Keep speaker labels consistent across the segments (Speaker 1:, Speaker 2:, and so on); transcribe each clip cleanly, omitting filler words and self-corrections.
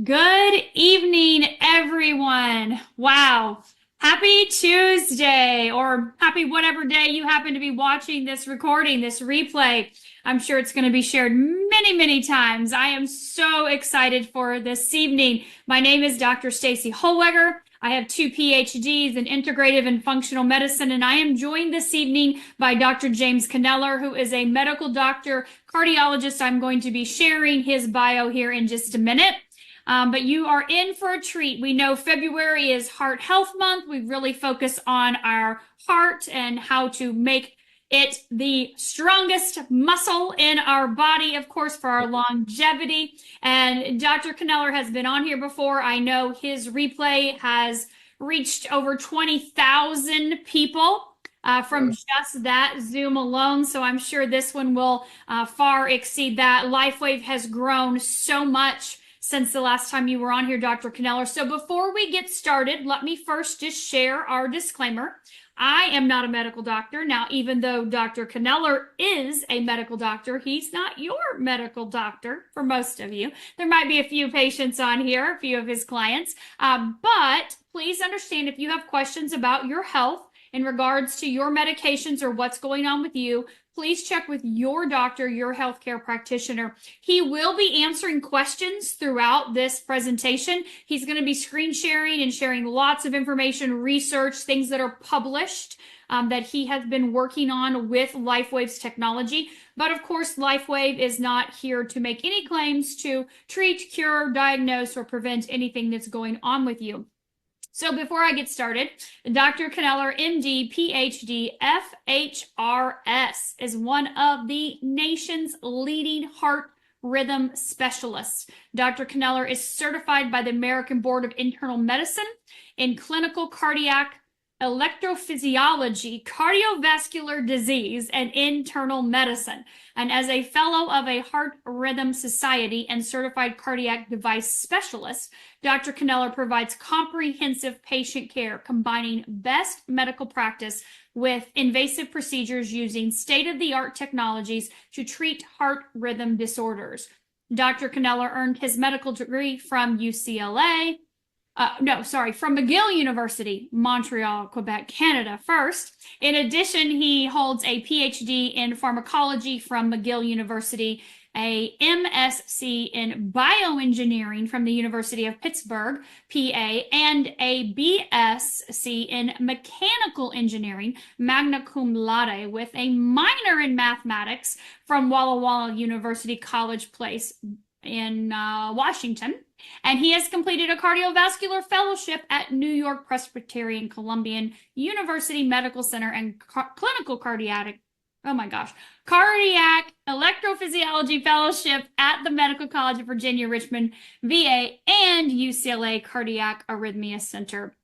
Speaker 1: Good evening, everyone. Wow. Happy Tuesday, or happy whatever day you happen to be watching this recording, this replay. I'm sure it's going to be shared many, many times. I am so excited for this evening. My name is Dr. Stacey Holweger. I have 2 PhDs in integrative and functional medicine, and I am joined this evening by Dr. James Kneller, who is a medical doctor, cardiologist. I'm going to be sharing his bio here in just a minute. But you are in for a treat. We know February is Heart Health Month. We really focus on our heart and how to make it the strongest muscle in our body, of course, for our longevity. And Dr. Kneller has been on here before. I know his replay has reached over 20,000 people from just that Zoom alone. So I'm sure this one will far exceed that. LifeWave has grown so much since the last time you were on here, Dr. Kneller. So before we get started, let me first just share our disclaimer. I am not a medical doctor. Now, even though Dr. Kneller is a medical doctor, he's not your medical doctor for most of you. There might be a few patients on here, a few of his clients, but please understand if you have questions about your health in regards to your medications or what's going on with you, please check with your doctor, your healthcare practitioner. He will be answering questions throughout this presentation. He's going to be screen sharing and sharing lots of information, research, things that are published that he has been working on with LifeWave's technology. But of course, LifeWave is not here to make any claims to treat, cure, diagnose, or prevent anything that's going on with you. So before I get started, Dr. Kneller, MD, PhD, FHRS, is one of the nation's leading heart rhythm specialists. Dr. Kneller is certified by the American Board of Internal Medicine in clinical cardiac electrophysiology, cardiovascular disease, and internal medicine. And as a fellow of a Heart Rhythm Society and certified cardiac device specialist, Dr. Kneller provides comprehensive patient care, combining best medical practice with invasive procedures using state-of-the-art technologies to treat heart rhythm disorders. Dr. Kneller earned his medical degree from UCLA, from McGill University, Montreal, Quebec, Canada first. In addition, he holds a PhD in pharmacology from McGill University, a MSc in bioengineering from the University of Pittsburgh, PA, and a BSc in mechanical engineering, magna cum laude, with a minor in mathematics from Walla Walla University College Place in Washington. And he has completed a cardiovascular fellowship at New York Presbyterian Columbian University Medical Center and clinical cardiac electrophysiology fellowship at the Medical College of Virginia, Richmond, VA, and UCLA Cardiac Arrhythmia Center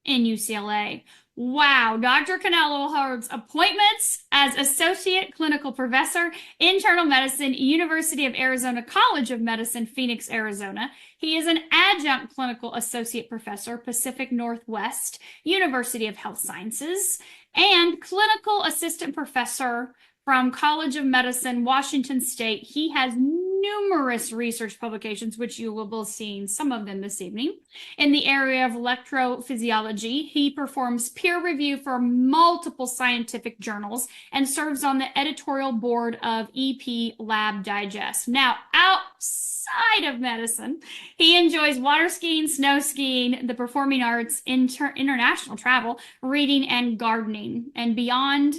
Speaker 1: in UCLA. Wow, Dr. Kneller holds appointments as Associate Clinical Professor, Internal Medicine, University of Arizona College of Medicine, Phoenix, Arizona. He is an Adjunct Clinical Associate Professor, Pacific Northwest, University of Health Sciences, and Clinical Assistant Professor from College of Medicine, Washington State. He has numerous research publications, which you will be seeing some of them this evening. In the area of electrophysiology, he performs peer review for multiple scientific journals and serves on the editorial board of EP Lab Digest. Now, outside of medicine, he enjoys water skiing, snow skiing, the performing arts, international travel, reading, and gardening. And beyond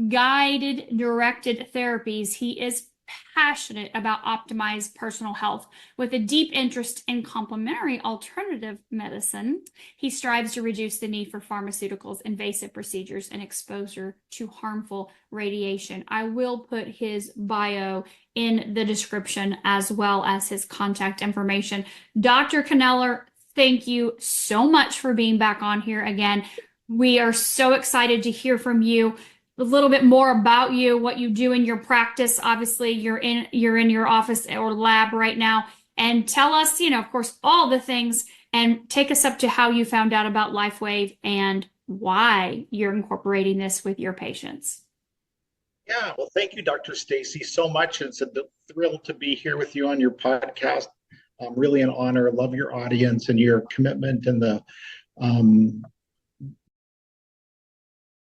Speaker 1: guided directed therapies, he is passionate about optimized personal health. With a deep interest in complementary alternative medicine, he strives to reduce the need for pharmaceuticals, invasive procedures, and exposure to harmful radiation. I will put his bio in the description as well as his contact information. Dr. Kneller, thank you so much for being back on here again. We are so excited to hear from you. A little bit more about you, what you do in your practice. Obviously, you're in your office or lab right now, and tell us, of course, all the things, and take us up to how you found out about LifeWave and why you're incorporating this with your patients.
Speaker 2: Yeah, well, thank you, Dr. Stacey, so much. It's a thrill to be here with you on your podcast. Really an honor. Love your audience and your commitment and the.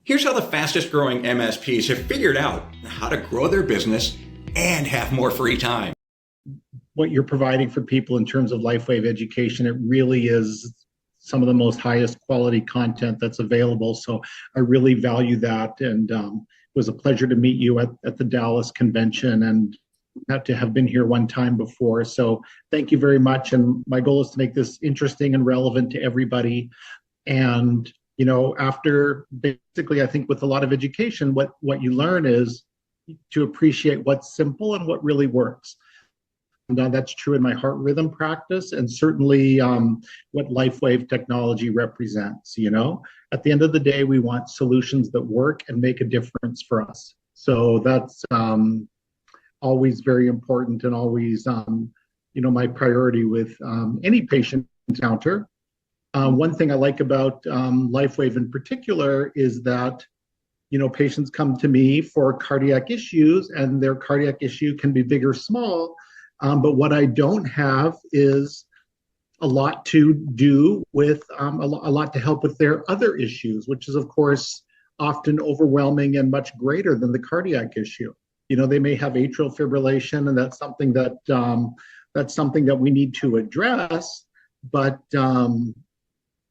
Speaker 3: Here's how the fastest growing MSPs have figured out how to grow their business and have more free time.
Speaker 2: What you're providing for people in terms of LifeWave education, it really is some of the most highest quality content that's available. So I really value that. And it was a pleasure to meet you at the Dallas convention and to have been here one time before. So thank you very much. And my goal is to make this interesting and relevant to everybody. And, after basically, I think with a lot of education, what you learn is to appreciate what's simple and what really works. And that's true in my heart rhythm practice, and certainly what LifeWave technology represents. At the end of the day, we want solutions that work and make a difference for us. So that's always very important, and always my priority with any patient encounter. One thing I like about LifeWave in particular is that patients come to me for cardiac issues, and their cardiac issue can be big or small. But what I don't have is a lot to do with a lot to help with their other issues, which is, of course, often overwhelming and much greater than the cardiac issue. They may have atrial fibrillation, and that's something that we need to address. But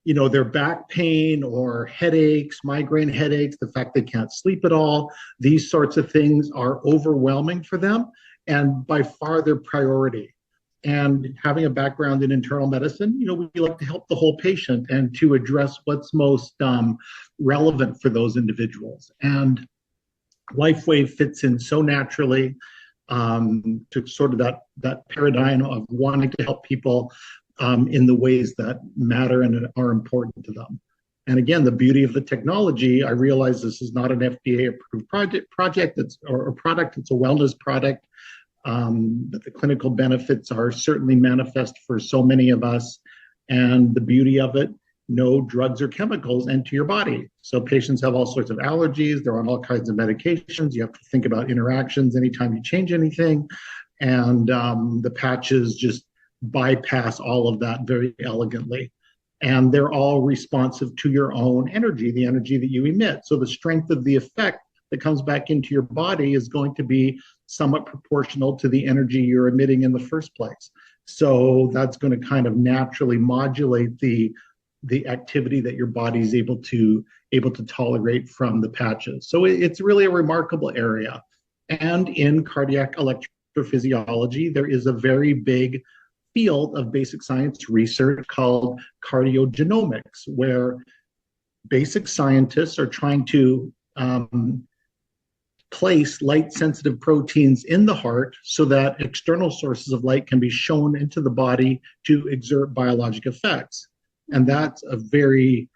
Speaker 2: their back pain or headaches, migraine headaches, the fact they can't sleep at all, these sorts of things are overwhelming for them and by far their priority. And having a background in internal medicine, we like to help the whole patient and to address what's most relevant for those individuals. And LifeWave fits in so naturally to sort of that paradigm of wanting to help people in the ways that matter and are important to them. And again, the beauty of the technology, I realize this is not an FDA-approved project. It's a product. It's a wellness product. But the clinical benefits are certainly manifest for so many of us. And the beauty of it, no drugs or chemicals enter your body. So patients have all sorts of allergies. They're on all kinds of medications. You have to think about interactions anytime you change anything. And the patches just bypass all of that very elegantly. And they're all responsive to your own energy, the energy that you emit. So the strength of the effect that comes back into your body is going to be somewhat proportional to the energy you're emitting in the first place. So that's going to kind of naturally modulate the activity that your body is able to tolerate from the patches. So it's really a remarkable area. And in cardiac electrophysiology, there is a very big field of basic science research called cardiogenomics, where basic scientists are trying to place light-sensitive proteins in the heart so that external sources of light can be shown into the body to exert biologic effects. And that's a very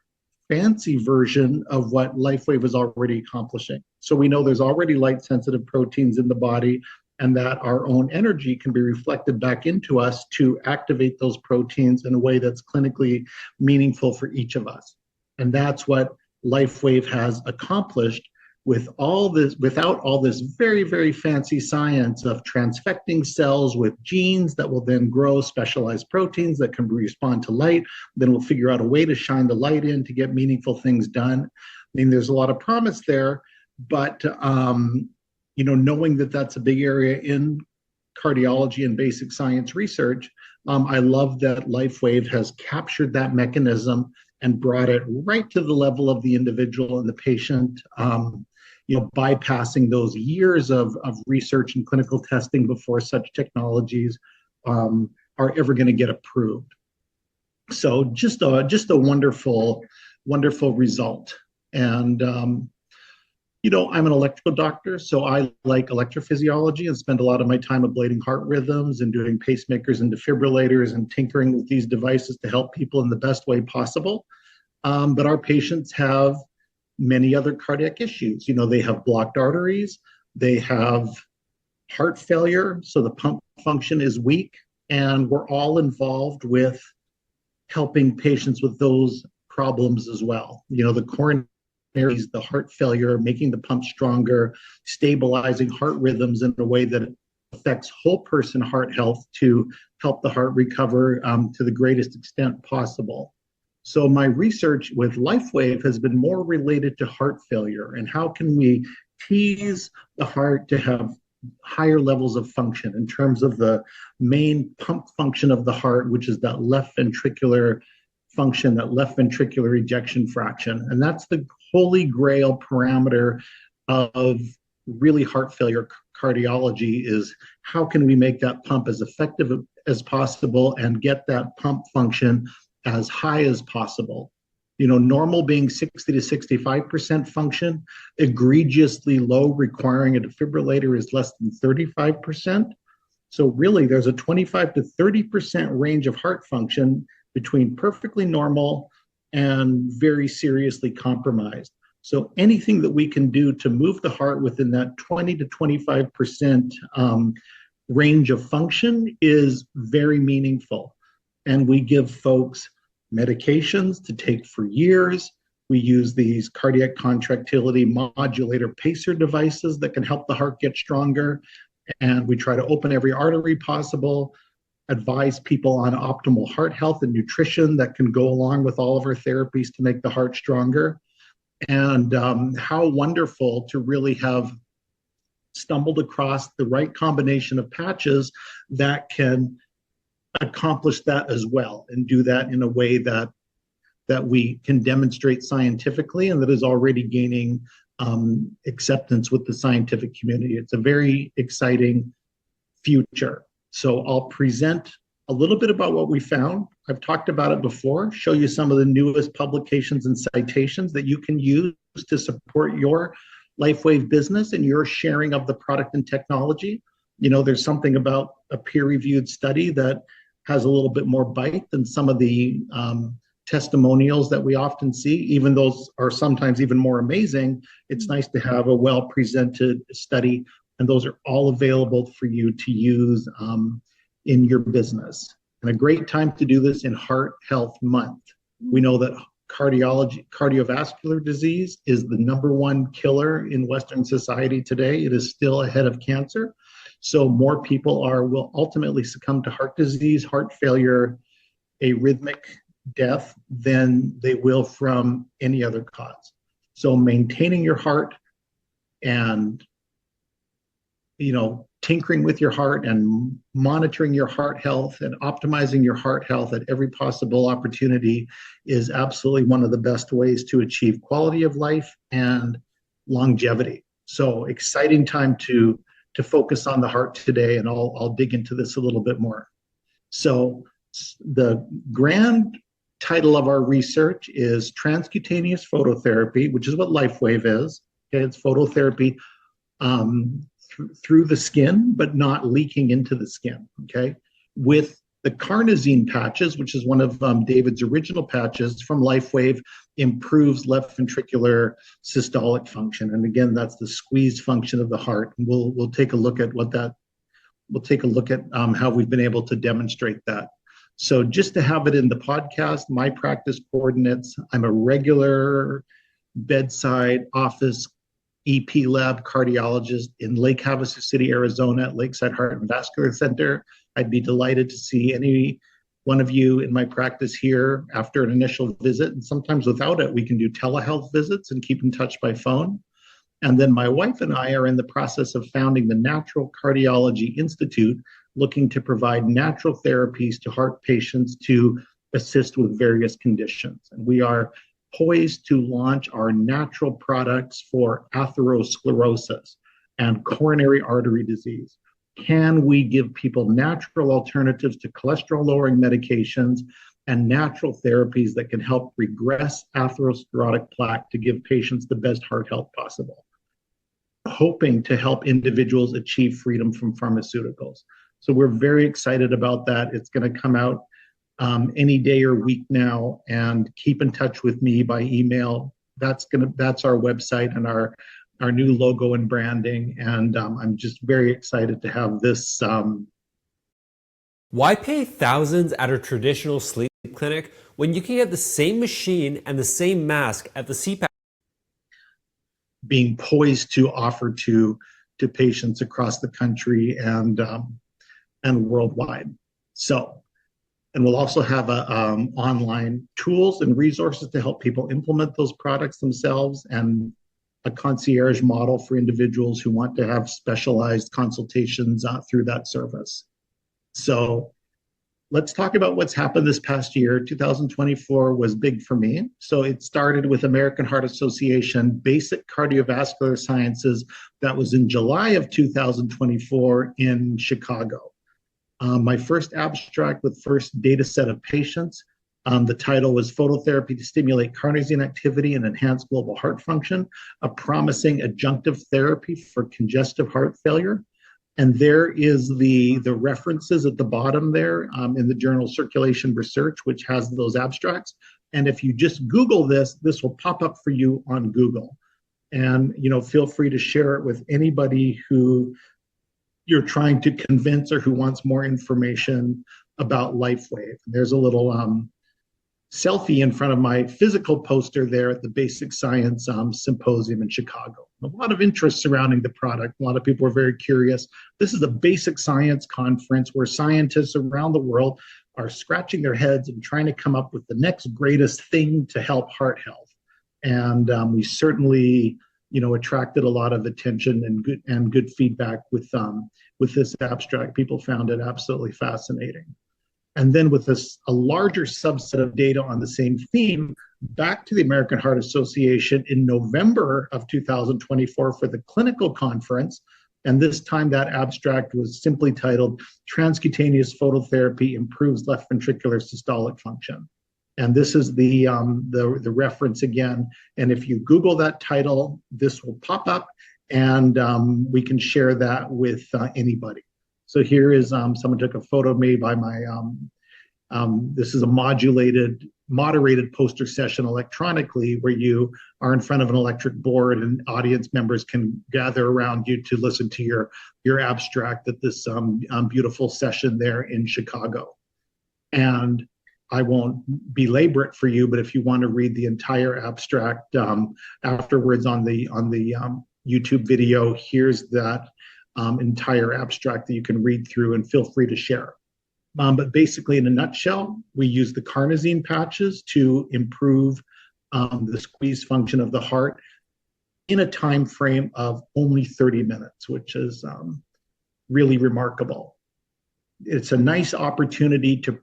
Speaker 2: fancy version of what LifeWave is already accomplishing. So we know there's already light-sensitive proteins in the body, and that our own energy can be reflected back into us to activate those proteins in a way that's clinically meaningful for each of us. And that's what LifeWave has accomplished with all this, without all this very, very fancy science of transfecting cells with genes that will then grow specialized proteins that can respond to light. Then we'll figure out a way to shine the light in to get meaningful things done. I mean, there's a lot of promise there, but knowing that that's a big area in cardiology and basic science research, I love that LifeWave has captured that mechanism and brought it right to the level of the individual and the patient, bypassing those years of research and clinical testing before such technologies are ever going to get approved. So just a wonderful, wonderful result. And I'm an electrical doctor, so I like electrophysiology and spend a lot of my time ablating heart rhythms and doing pacemakers and defibrillators and tinkering with these devices to help people in the best way possible. But our patients have many other cardiac issues. They have blocked arteries, they have heart failure, so the pump function is weak, and we're all involved with helping patients with those problems as well. The coronary, the heart failure, making the pump stronger, stabilizing heart rhythms in a way that affects whole person heart health to help the heart recover to the greatest extent possible. So my research with LifeWave has been more related to heart failure and how can we tease the heart to have higher levels of function in terms of the main pump function of the heart, which is that left ventricular function, that left ventricular ejection fraction. And that's the holy grail parameter of really heart failure cardiology, is how can we make that pump as effective as possible and get that pump function as high as possible. Normal being 60 to 65% function, egregiously low requiring a defibrillator is less than 35%. So really there's a 25 to 30% range of heart function between perfectly normal and very seriously compromised. So anything that we can do to move the heart within that 20 to 25% range of function is very meaningful. And we give folks medications to take for years. We use these cardiac contractility modulator pacer devices that can help the heart get stronger. And we try to open every artery possible, advise people on optimal heart health and nutrition that can go along with all of our therapies to make the heart stronger. And how wonderful to really have stumbled across the right combination of patches that can accomplish that as well and do that in a way that we can demonstrate scientifically and that is already gaining acceptance with the scientific community. It's a very exciting future. So I'll present a little bit about what we found. I've talked about it before, show you some of the newest publications and citations that you can use to support your LifeWave business and your sharing of the product and technology. There's something about a peer-reviewed study that has a little bit more bite than some of the testimonials that we often see. Even those are sometimes even more amazing. It's nice to have a well-presented study, and those are all available for you to use in your business. And a great time to do this in Heart Health Month. We know that cardiovascular disease is the #1 killer in Western society today. It is still ahead of cancer. So more people will ultimately succumb to heart disease, heart failure, arrhythmic death than they will from any other cause. So maintaining your heart and tinkering with your heart and monitoring your heart health and optimizing your heart health at every possible opportunity is absolutely one of the best ways to achieve quality of life and longevity. So exciting time to focus on the heart today, and I'll dig into this a little bit more. So the grand title of our research is transcutaneous phototherapy, which is what LifeWave is. Okay, it's phototherapy through the skin, but not leaking into the skin, okay? With the carnosine patches, which is one of David's original patches from LifeWave, improves left ventricular systolic function. And again, that's the squeeze function of the heart. And we'll take a look at how we've been able to demonstrate that. So just to have it in the podcast, my practice coordinates, I'm a regular bedside office EP lab cardiologist in Lake Havasu City, Arizona, at Lakeside Heart and Vascular Center. I'd be delighted to see any one of you in my practice here after an initial visit. And sometimes without it, we can do telehealth visits and keep in touch by phone. And then my wife and I are in the process of founding the Natural Cardiology Institute, looking to provide natural therapies to heart patients to assist with various conditions. And we are poised to launch our natural products for atherosclerosis and coronary artery disease. Can we give people natural alternatives to cholesterol-lowering medications and natural therapies that can help regress atherosclerotic plaque to give patients the best heart health possible? Hoping to help individuals achieve freedom from pharmaceuticals. So we're very excited about that. It's going to come out any day or week now, and keep in touch with me by email. That's our website and our new logo and branding. And I'm just very excited to have this.
Speaker 4: Why pay thousands at a traditional sleep clinic when you can get the same machine and the same mask at the CPAP?
Speaker 2: Being poised to offer to to patients across the country and worldwide. So, and we'll also have online tools and resources to help people implement those products themselves, and a concierge model for individuals who want to have specialized consultations through that service. So let's talk about what's happened this past year. 2024 was big for me. So it started with American Heart Association Basic Cardiovascular Sciences. That was in July of 2024 in Chicago. My first abstract with first data set of patients. The title was Phototherapy to Stimulate Carnosine Activity and Enhance Global Heart Function, a Promising Adjunctive Therapy for Congestive Heart Failure. And there is the references at the bottom there in the journal Circulation Research, which has those abstracts. And if you just Google this will pop up for you on Google. And, feel free to share it with anybody who you're trying to convince or who wants more information about LifeWave. There's a little selfie in front of my physical poster there at the Basic Science Symposium in Chicago. A lot of interest surrounding the product. A lot of people are very curious. This is a basic science conference where scientists around the world are scratching their heads and trying to come up with the next greatest thing to help heart health. And we certainly, attracted a lot of attention and good feedback with this abstract. People found it absolutely fascinating. And then with a larger subset of data on the same theme, back to the American Heart Association in November of 2024 for the clinical conference. And this time that abstract was simply titled Transcutaneous Phototherapy Improves Left Ventricular Systolic Function. And this is the reference again. And if you Google that title, this will pop up, and we can share that with anybody. So here is someone took a photo of me by my, this is a moderated poster session electronically, where you are in front of an electric board and audience members can gather around you to listen to your abstract at this beautiful session there in Chicago. And I won't belabor it for you, but if you want to read the entire abstract afterwards on the YouTube video, here's that entire abstract that you can read through, and feel free to share. But basically, in a nutshell, we use the carnosine patches to improve the squeeze function of the heart in a time frame of only 30 minutes, which is really remarkable. It's a nice opportunity to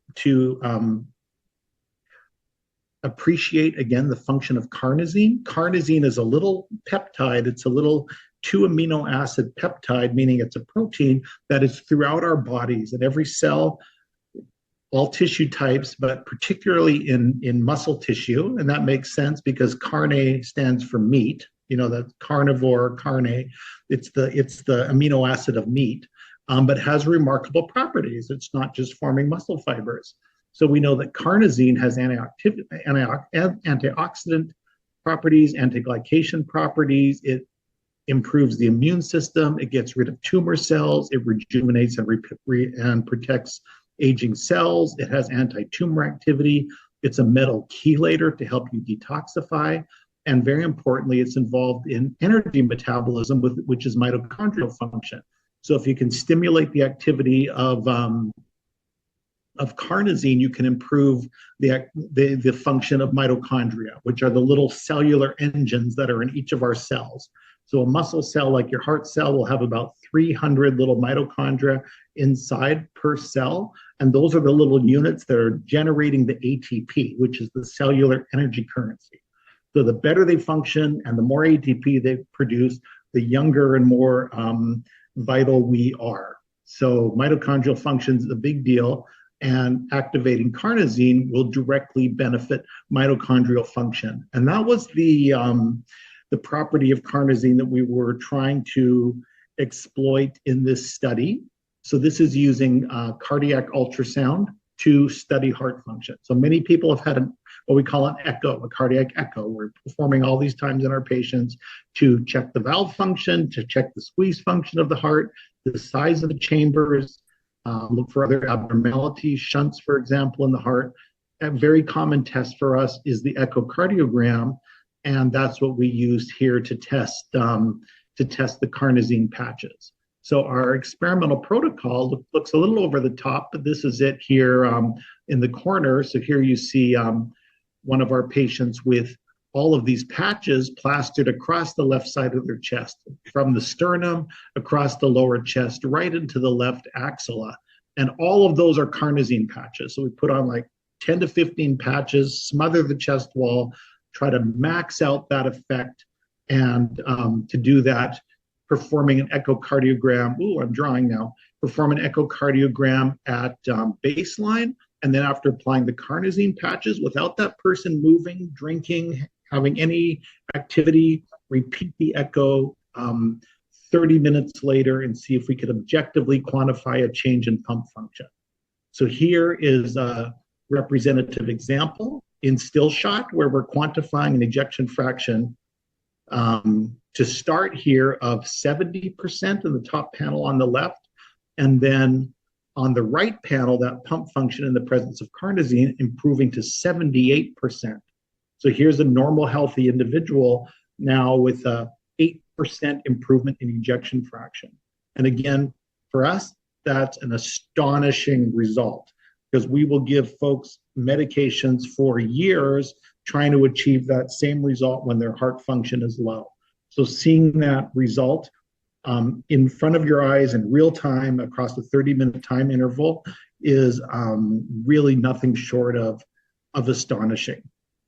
Speaker 2: appreciate, again, the function of carnosine. Carnosine is a little peptide. It's a little 2 amino acid peptide, meaning it's a protein that is throughout our bodies, in every cell, all tissue types, but particularly in muscle tissue. And that makes sense because carne stands for meat. That's carnivore, carne. It's the amino acid of meat, but has remarkable properties. It's not just forming muscle fibers. So we know that carnosine has antioxidant properties, anti-glycation properties. It improves the immune system. It gets rid of tumor cells. It rejuvenates and protects aging cells. It has anti-tumor activity. It's a metal chelator to help you detoxify. And very importantly, it's involved in energy metabolism, which is mitochondrial function. So if you can stimulate the activity of carnosine, you can improve the function of mitochondria, which are the little cellular engines that are in each of our cells. So a muscle cell, like your heart cell, will have about 300 little mitochondria inside per cell. And those are the little units that are generating the ATP, which is the cellular energy currency. So the better they function and the more ATP they produce, the younger and more vital we are. So mitochondrial function is a big deal, and activating carnosine will directly benefit mitochondrial function. And that was the property of carnosine that we were trying to exploit in this study. So this is using cardiac ultrasound to study heart function. So many people have had what we call an echo, a cardiac echo. We're performing all these times in our patients to check the valve function, to check the squeeze function of the heart, the size of the chambers, look for other abnormalities, shunts, for example, in the heart. A very common test for us is the echocardiogram, and that's what we used here to test to test the carnosine patches. So our experimental protocol looks a little over the top, but this is it here in the corner. So here you see one of our patients with all of these patches plastered across the left side of their chest, from the sternum, across the lower chest, right into the left axilla. And all of those are carnosine patches. So we put on like 10 to 15 patches, smother the chest wall, try to max out that effect. And to do that, performing an echocardiogram. Ooh, I'm drawing now. Perform an echocardiogram at baseline. And then after applying the carnosine patches, without that person moving, drinking, having any activity, repeat the echo 30 minutes later and see if we could objectively quantify a change in pump function. So here is a representative example in still shot where we're quantifying an ejection fraction to start here of 70% in the top panel on the left, and then on the right panel, that pump function in the presence of carnosine improving to 78%. So here's a normal healthy individual now with a 8% improvement in ejection fraction. And again, for us, that's an astonishing result, because we will give folks medications for years trying to achieve that same result when their heart function is low. So seeing that result in front of your eyes in real time across a 30-minute time interval is really nothing short of astonishing.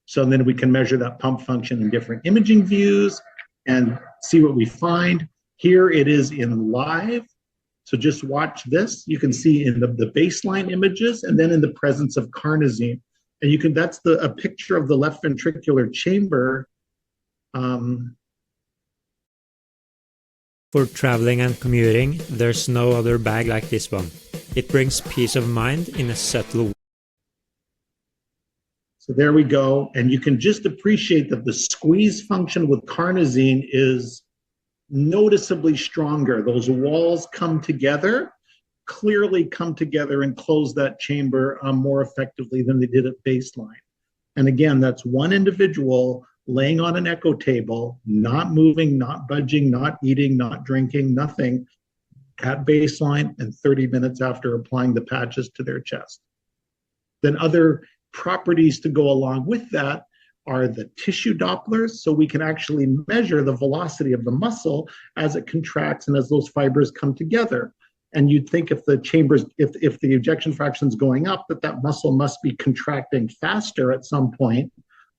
Speaker 2: So then we can measure that pump function in different imaging views and see what we find. Here it is in live. So just watch this. You can see in the baseline images and then in the presence of carnosine. And you can, that's a picture of the left ventricular chamber.
Speaker 5: For traveling and commuting, there's no other bag like this one. It brings peace of mind in a subtle way.
Speaker 2: So there we go. And you can just appreciate that the squeeze function with carnosine is noticeably stronger. Those walls come together, clearly come together and close that chamber more effectively than they did at baseline. And again, that's one individual laying on an echo table, not moving, not budging, not eating, not drinking, nothing, at baseline and 30 minutes after applying the patches to their chest. Then other properties to go along with that are the tissue Dopplers, so we can actually measure the velocity of the muscle as it contracts and as those fibers come together. And you'd think if the chambers, if the ejection fraction is going up, that muscle must be contracting faster at some point.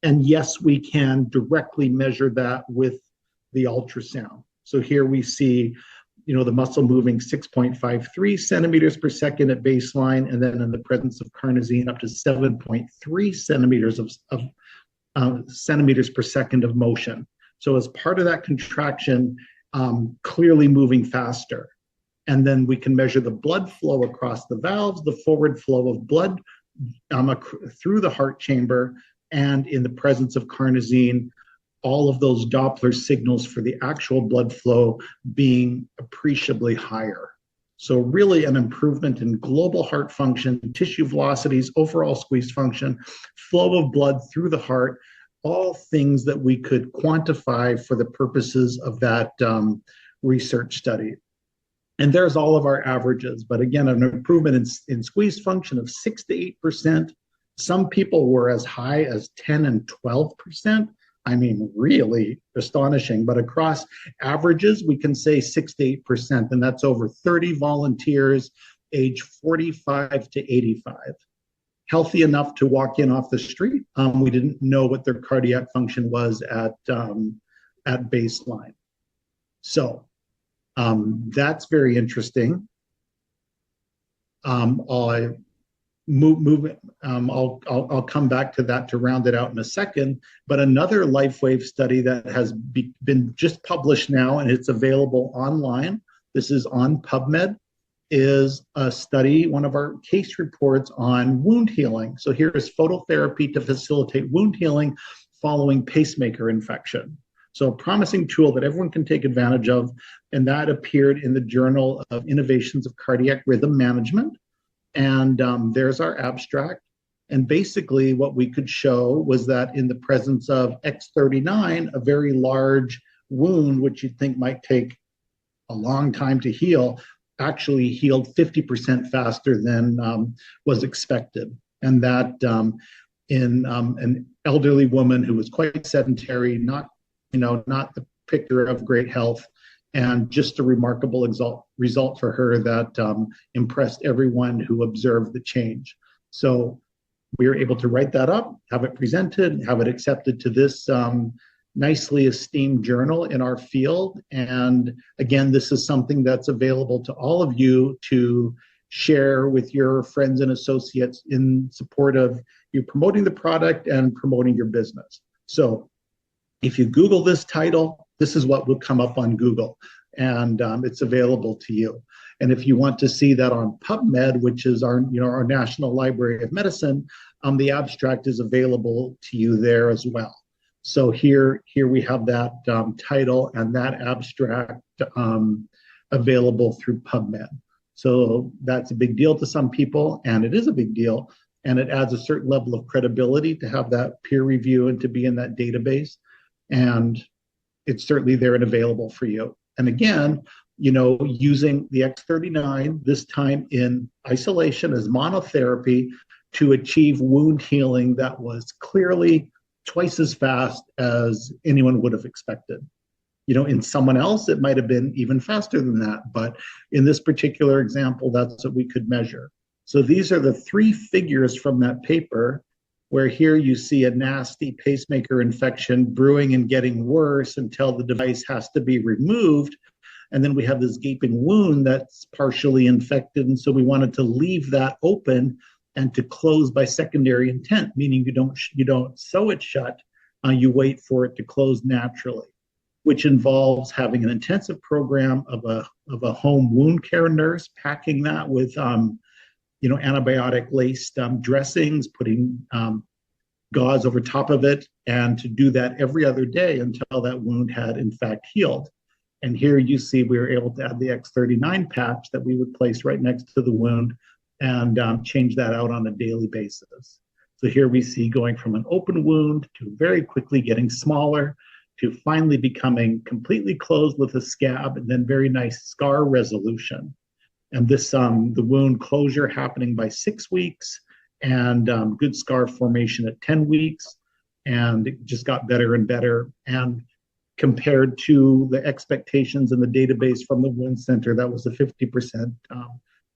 Speaker 2: And yes, we can directly measure that with the ultrasound. So here we see, the muscle moving 6.53 centimeters per second at baseline, and then in the presence of carnosine up to 7.3 centimeters centimeters per second of motion. So as part of that contraction, clearly moving faster. And then we can measure the blood flow across the valves, the forward flow of blood through the heart chamber, and in the presence of carnosine, all of those Doppler signals for the actual blood flow being appreciably higher. So really an improvement in global heart function, tissue velocities, overall squeeze function, flow of blood through the heart, all things that we could quantify for the purposes of that research study. And there's all of our averages, but again, an improvement in squeeze function of 6 to 8%. Some people were as high as 10 and 12%. I mean, really astonishing. But across averages, we can say 6 to 8%, and that's over 30 volunteers, age 45 to 85. Healthy enough to walk in off the street. We didn't know what their cardiac function was at baseline. So that's very interesting. I'll come back to that to round it out in a second. But another LifeWave study that has been just published now, and it's available online, this is on PubMed, is a study, one of our case reports on wound healing. So here is phototherapy to facilitate wound healing following pacemaker infection. So a promising tool that everyone can take advantage of, and that appeared in the Journal of Innovations of Cardiac Rhythm Management. And there's our abstract. And basically what we could show was that in the presence of X39, a very large wound, which you'd think might take a long time to heal, actually healed 50% faster than was expected. And that in an elderly woman who was quite sedentary, not the picture of great health, and just a remarkable result for her that impressed everyone who observed the change. So we were able to write that up, have it presented, have it accepted to this nicely esteemed journal in our field. And again, this is something that's available to all of you to share with your friends and associates in support of you promoting the product and promoting your business. So if you Google this title, this is what will come up on Google, and it's available to you. And if you want to see that on PubMed, which is our National Library of Medicine, the abstract is available to you there as well. So here we have that title and that abstract available through PubMed. So that's a big deal to some people, and it is a big deal, and it adds a certain level of credibility to have that peer review and to be in that database. And it's certainly there and available for you. And again, using the X39, this time in isolation as monotherapy, to achieve wound healing that was clearly twice as fast as anyone would have expected. In someone else, it might have been even faster than that. But in this particular example, that's what we could measure. So these are the three figures from that paper, where here you see a nasty pacemaker infection brewing and getting worse until the device has to be removed. And then we have this gaping wound that's partially infected. And so we wanted to leave that open and to close by secondary intent, meaning you don't sew it shut, you wait for it to close naturally, which involves having an intensive program of a home wound care nurse, packing that with antibiotic-laced dressings, putting gauze over top of it, and to do that every other day until that wound had in fact healed. And here you see we were able to add the X39 patch that we would place right next to the wound and change that out on a daily basis. So here we see going from an open wound to very quickly getting smaller to finally becoming completely closed with a scab and then very nice scar resolution. And this, the wound closure happening by 6 weeks and good scar formation at 10 weeks. And it just got better and better. And compared to the expectations in the database from the wound center, that was a 50%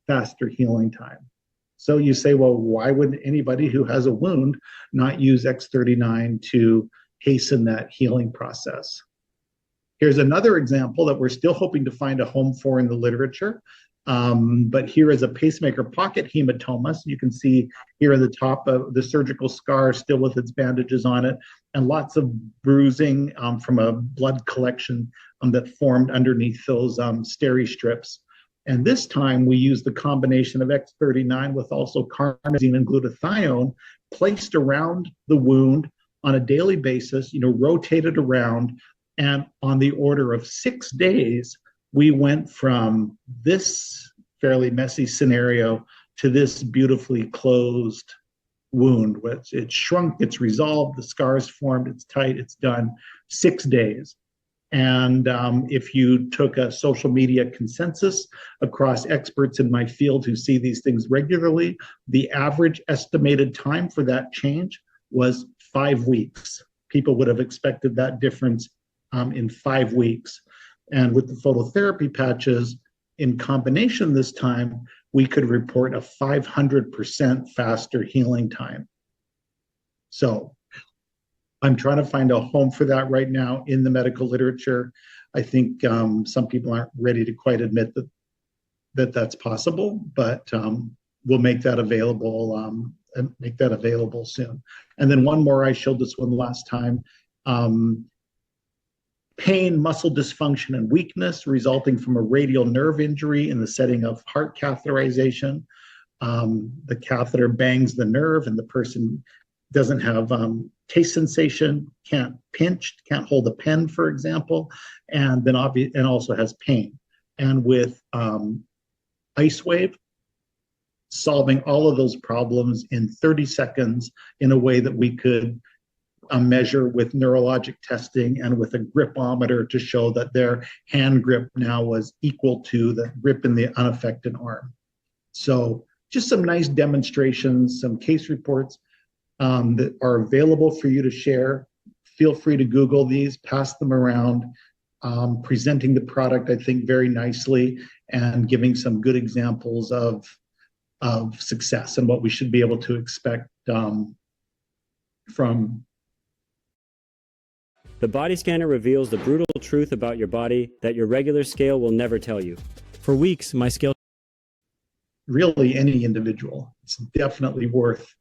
Speaker 2: faster healing time. So you say, well, why would anybody who has a wound not use X39 to hasten that healing process? Here's another example that we're still hoping to find a home for in the literature. But here is a pacemaker pocket hematoma. So you can see here at the top of the surgical scar still with its bandages on it, and lots of bruising from a blood collection that formed underneath those steri strips. And this time we used the combination of X39 with also carnosine and glutathione placed around the wound on a daily basis, rotated around, and on the order of 6 days, we went from this fairly messy scenario to this beautifully closed wound. It's shrunk, it's resolved, the scar's formed, it's tight, it's done. 6 days. And if you took a social media consensus across experts in my field who see these things regularly, the average estimated time for that change was 5 weeks. People would have expected that difference in 5 weeks. And with the phototherapy patches in combination this time, we could report a 500% faster healing time. So I'm trying to find a home for that right now in the medical literature. I think some people aren't ready to quite admit that that's possible, but we'll make that available soon. And then one more, I showed this one last time. Pain, muscle dysfunction, and weakness resulting from a radial nerve injury in the setting of heart catheterization. The catheter bangs the nerve and the person doesn't have taste sensation, can't pinch, can't hold a pen, for example, and then and also has pain. And with IceWave, solving all of those problems in 30 seconds in a way that we could a measure with neurologic testing and with a gripometer to show that their hand grip now was equal to the grip in the unaffected arm. So just some nice demonstrations, some case reports that are available for you to share. Feel free to Google these, pass them around, presenting the product, I think, very nicely and giving some good examples of success and what we should be able to expect from.
Speaker 6: The body scanner reveals the brutal truth about your body that your regular scale will never tell you. For weeks, my scale...
Speaker 2: Really, any individual. It's definitely worth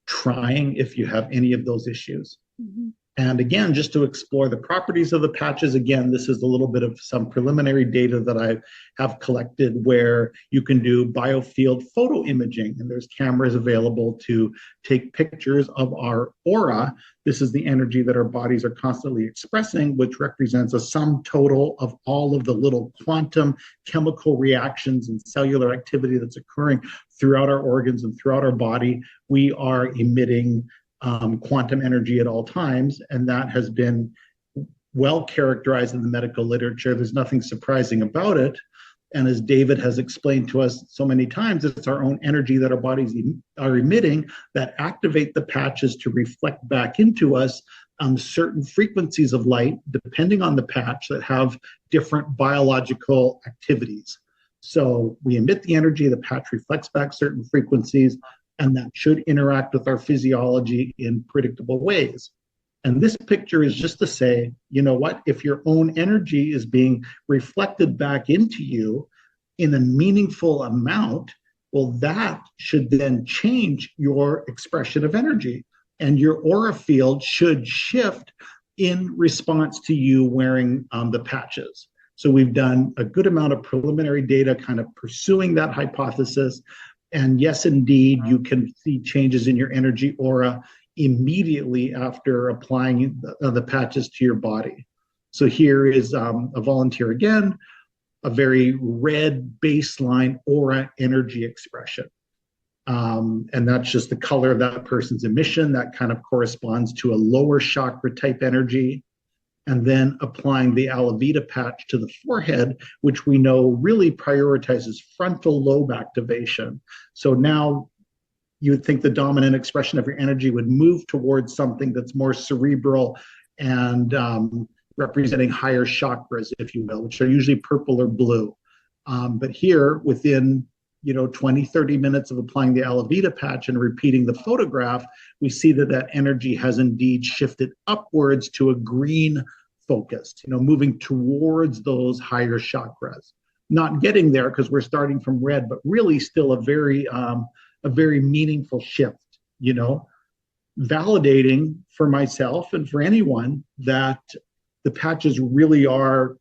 Speaker 2: trying if you have any of those issues. Mm-hmm. And again, just to explore the properties of the patches, again, this is a little bit of some preliminary data that I have collected where you can do biofield photo imaging, and there's cameras available to take pictures of our aura. This is the energy that our bodies are constantly expressing, which represents a sum total of all of the little quantum chemical reactions and cellular activity that's occurring throughout our organs and throughout our body. We are emitting quantum energy at all times, and that has been well characterized in the medical literature. There's nothing surprising about it. And as David has explained to us so many times, it's our own energy that our bodies are emitting that activate the patches to reflect back into us certain frequencies of light, depending on the patch, that have different biological activities. So we emit the energy, the patch reflects back certain frequencies, and that should interact with our physiology in predictable ways. And this picture is just to say, you know what, if your own energy is being reflected back into you in a meaningful amount, well, that should then change your expression of energy. And your aura field should shift in response to you wearing the patches. So we've done a good amount of preliminary data kind of pursuing that hypothesis. And yes, indeed, you can see changes in your energy aura immediately after applying the patches to your body. So here is a volunteer again, a very red baseline aura energy expression. And that's just the color of that person's emission. That kind of corresponds to a lower chakra type energy. And then applying the Alavita patch to the forehead, which we know really prioritizes frontal lobe activation. So now you would think the dominant expression of your energy would move towards something that's more cerebral and representing higher chakras, if you will, which are usually purple or blue. But here, within 20, 30 minutes of applying the Alavita patch and repeating the photograph, we see that that energy has indeed shifted upwards to a green focus, moving towards those higher chakras. Not getting there because we're starting from red, but really still a very meaningful shift, validating for myself and for anyone that the patches really are,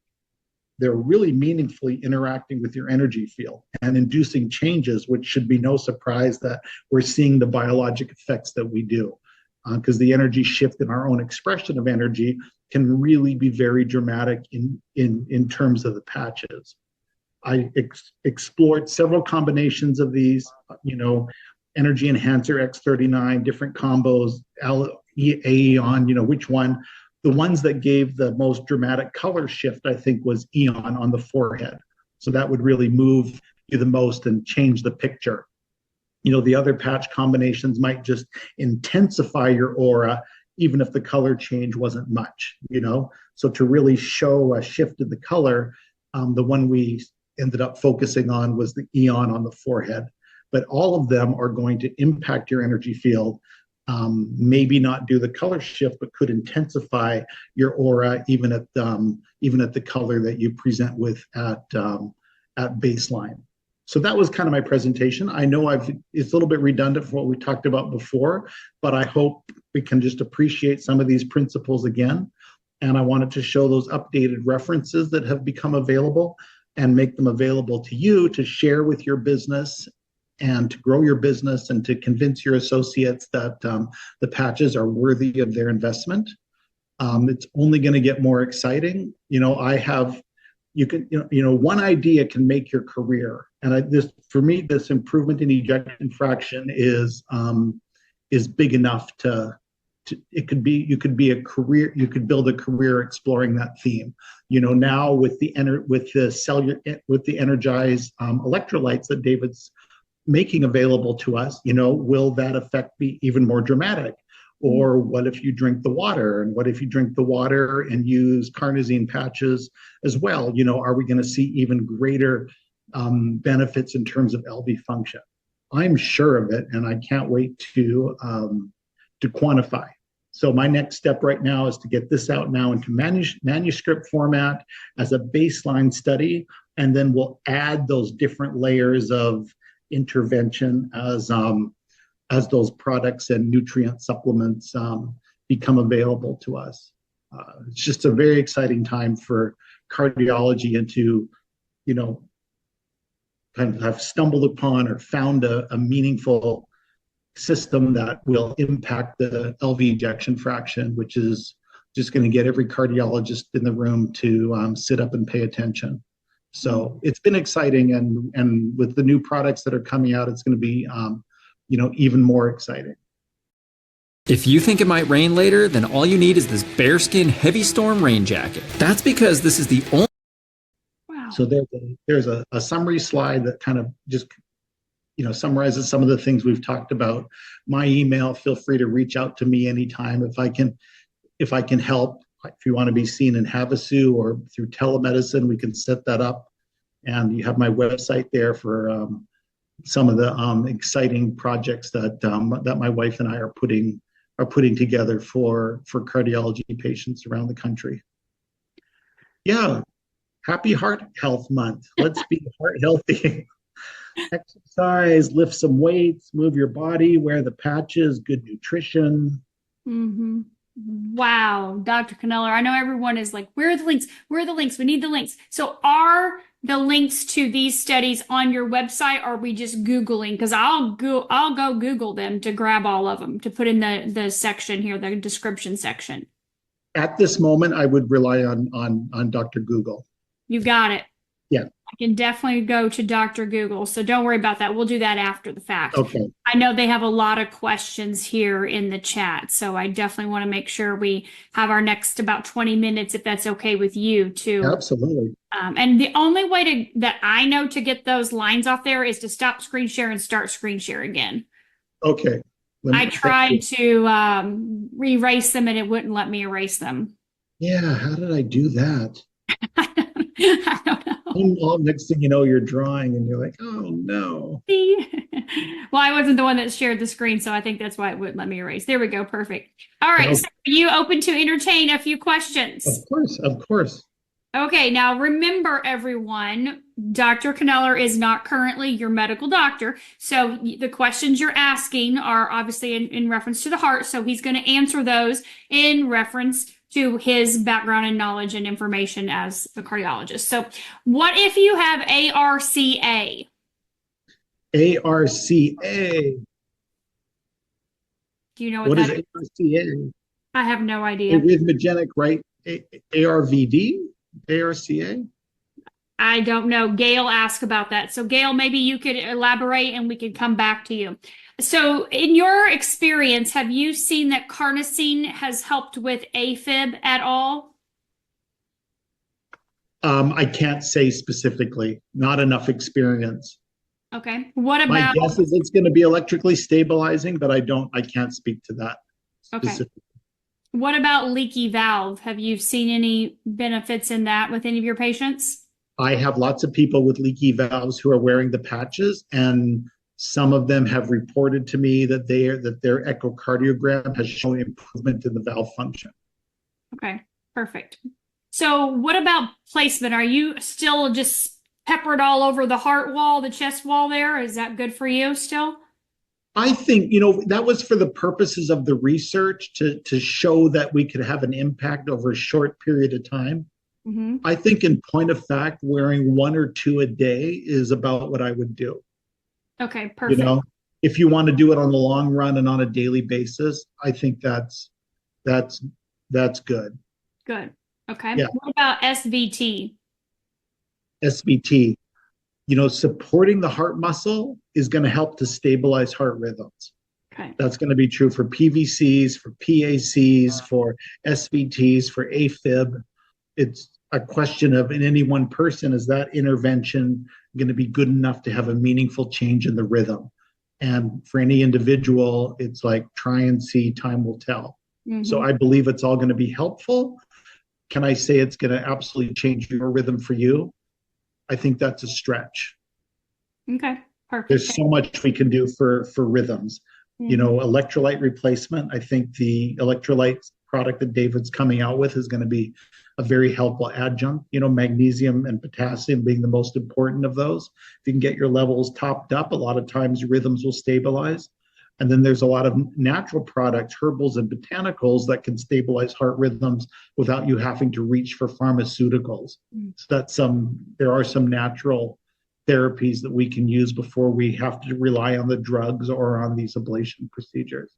Speaker 2: they're really meaningfully interacting with your energy field and inducing changes, which should be no surprise that we're seeing the biologic effects that we do. Because the energy shift in our own expression of energy can really be very dramatic in terms of the patches. I explored several combinations of these, energy enhancer X39, different combos, Aeon, which one. The ones that gave the most dramatic color shift, I think, was Eon on the forehead. So that would really move you the most and change the picture. The other patch combinations might just intensify your aura, even if the color change wasn't much, So to really show a shift in the color, the one we ended up focusing on was the Eon on the forehead. But all of them are going to impact your energy field, maybe not do the color shift, but could intensify your aura even at the color that you present with at baseline. So that was kind of my presentation. I know it's a little bit redundant from what we talked about before, but I hope we can just appreciate some of these principles again. And I wanted to show those updated references that have become available and make them available to you to share with your business and to grow your business and to convince your associates that the patches are worthy of their investment. It's only going to get more exciting. One idea can make your career. And for me, this improvement in ejection fraction is big enough to it could be, you could be a career, you could build a career exploring that theme. You know, now with the energized electrolytes that David's making available to us, you know, will that effect be even more dramatic? Or what if you drink the water? And what if you drink the water and use carnosine patches as well? You know, are we going to see even greater benefits in terms of LV function? I'm sure of it, and I can't wait to quantify. So my next step right now is to get this out now into manuscript format as a baseline study, and then we'll add those different layers of intervention as those products and nutrient supplements become available to us. It's just a very exciting time for cardiology, and to, you know, kind of have stumbled upon or found a meaningful system that will impact the LV ejection fraction, which is just going to get every cardiologist in the room to sit up and pay attention. So it's been exciting, and with the new products that are coming out, it's going to be you know, even more exciting.
Speaker 7: If you think it might rain later, then all you need is this bearskin heavy storm rain jacket. That's because this is the only...
Speaker 1: Wow.
Speaker 2: So there's a summary slide that kind of just, you know, summarizes some of the things we've talked about. My email, feel free to reach out to me anytime if I can help. If you want to be seen in Havasu or through telemedicine, we can set that up. And you have my website there for some of the exciting projects that that my wife and I are putting together for cardiology patients around the country. Yeah, happy Heart Health Month. Let's be heart healthy. Exercise, lift some weights, move your body, wear the patches, good nutrition.
Speaker 1: Mm-hmm. Wow, Dr. Kneller, I know everyone is like, where are the links? Where are the links? We need the links. So are the links to these studies on your website, or are we just Googling? Because I'll go Google them to grab all of them to put in the section here, the description section.
Speaker 2: At this moment, I would rely on Dr. Google.
Speaker 1: You got it.
Speaker 2: Yeah.
Speaker 1: I can definitely go to Dr. Google, so don't worry about that. We'll do that after the fact.
Speaker 2: Okay.
Speaker 1: I know they have a lot of questions here in the chat, so I definitely want to make sure we have our next about 20 minutes, if that's okay with you, too.
Speaker 2: Absolutely.
Speaker 1: And the only way that I know to get those lines off there is to stop screen share and start screen share again.
Speaker 2: Okay.
Speaker 1: I tried to erase them, and it wouldn't let me erase them.
Speaker 2: Yeah, how did I do that?
Speaker 1: I don't know.
Speaker 2: Next thing you know, you're drawing and you're like, oh no.
Speaker 1: Well, I wasn't the one that shared the screen, so I think that's why it wouldn't let me erase. There we go. Perfect. All right. So are you open to entertain a few questions?
Speaker 2: Of course, of course.
Speaker 1: Okay. Now, remember, everyone, Dr. Kneller is not currently your medical doctor. So the questions you're asking are obviously in reference to the heart. So he's going to answer those in reference to his background and knowledge and information as a cardiologist. So what if you have ARCA?
Speaker 2: ARCA.
Speaker 1: Do you know what
Speaker 2: What
Speaker 1: that
Speaker 2: is
Speaker 1: is?
Speaker 2: ARCA?
Speaker 1: I have no idea.
Speaker 2: Arrhythmogenic, right? ARVD? ARCA?
Speaker 1: I don't know. Gail asked about that. So Gail, maybe you could elaborate and we could come back to you. So in your experience, have you seen that carnosine has helped with AFib at all?
Speaker 2: I can't say specifically. Not enough experience.
Speaker 1: Okay. What
Speaker 2: My
Speaker 1: about...
Speaker 2: guess is it's going to be electrically stabilizing, but I can't speak to that specifically.
Speaker 1: Okay. What about leaky valve? Have you seen any benefits in that with any of your patients?
Speaker 2: I have lots of people with leaky valves who are wearing the patches, and some of them have reported to me that their echocardiogram has shown improvement in the valve function.
Speaker 1: Okay, perfect. So what about placement? Are you still just peppered all over the heart wall, the chest wall there? Is that good for you still?
Speaker 2: I think, that was for the purposes of the research to show that we could have an impact over a short period of time.
Speaker 1: Mm-hmm.
Speaker 2: I think in point of fact, wearing 1 or 2 a day is about what I would do.
Speaker 1: Okay, perfect.
Speaker 2: If you want to do it on the long run and on a daily basis, I think that's good.
Speaker 1: Good. Okay.
Speaker 2: Yeah.
Speaker 1: What about SVT?
Speaker 2: SVT, supporting the heart muscle is going to help to stabilize heart rhythms.
Speaker 1: Okay.
Speaker 2: That's going to be true for PVCs, for PACs, for SVTs, for AFib. It's a question of, in any one person, is that intervention going to be good enough to have a meaningful change in the rhythm? And for any individual, it's like, try and see, time will tell.
Speaker 1: Mm-hmm.
Speaker 2: So I believe it's all going to be helpful. Can I say it's going to absolutely change your rhythm for you? I think that's a stretch.
Speaker 1: Okay, perfect.
Speaker 2: There's so much we can do for rhythms.
Speaker 1: Mm-hmm.
Speaker 2: You know, electrolyte replacement. I think the electrolyte product that David's coming out with is going to be a very helpful adjunct. You know, magnesium and potassium being the most important of those. If you can get your levels topped up, a lot of times rhythms will stabilize. And then there's a lot of natural products, herbals and botanicals that can stabilize heart rhythms without you having to reach for pharmaceuticals. So that's there are some natural therapies that we can use before we have to rely on the drugs or on these ablation procedures.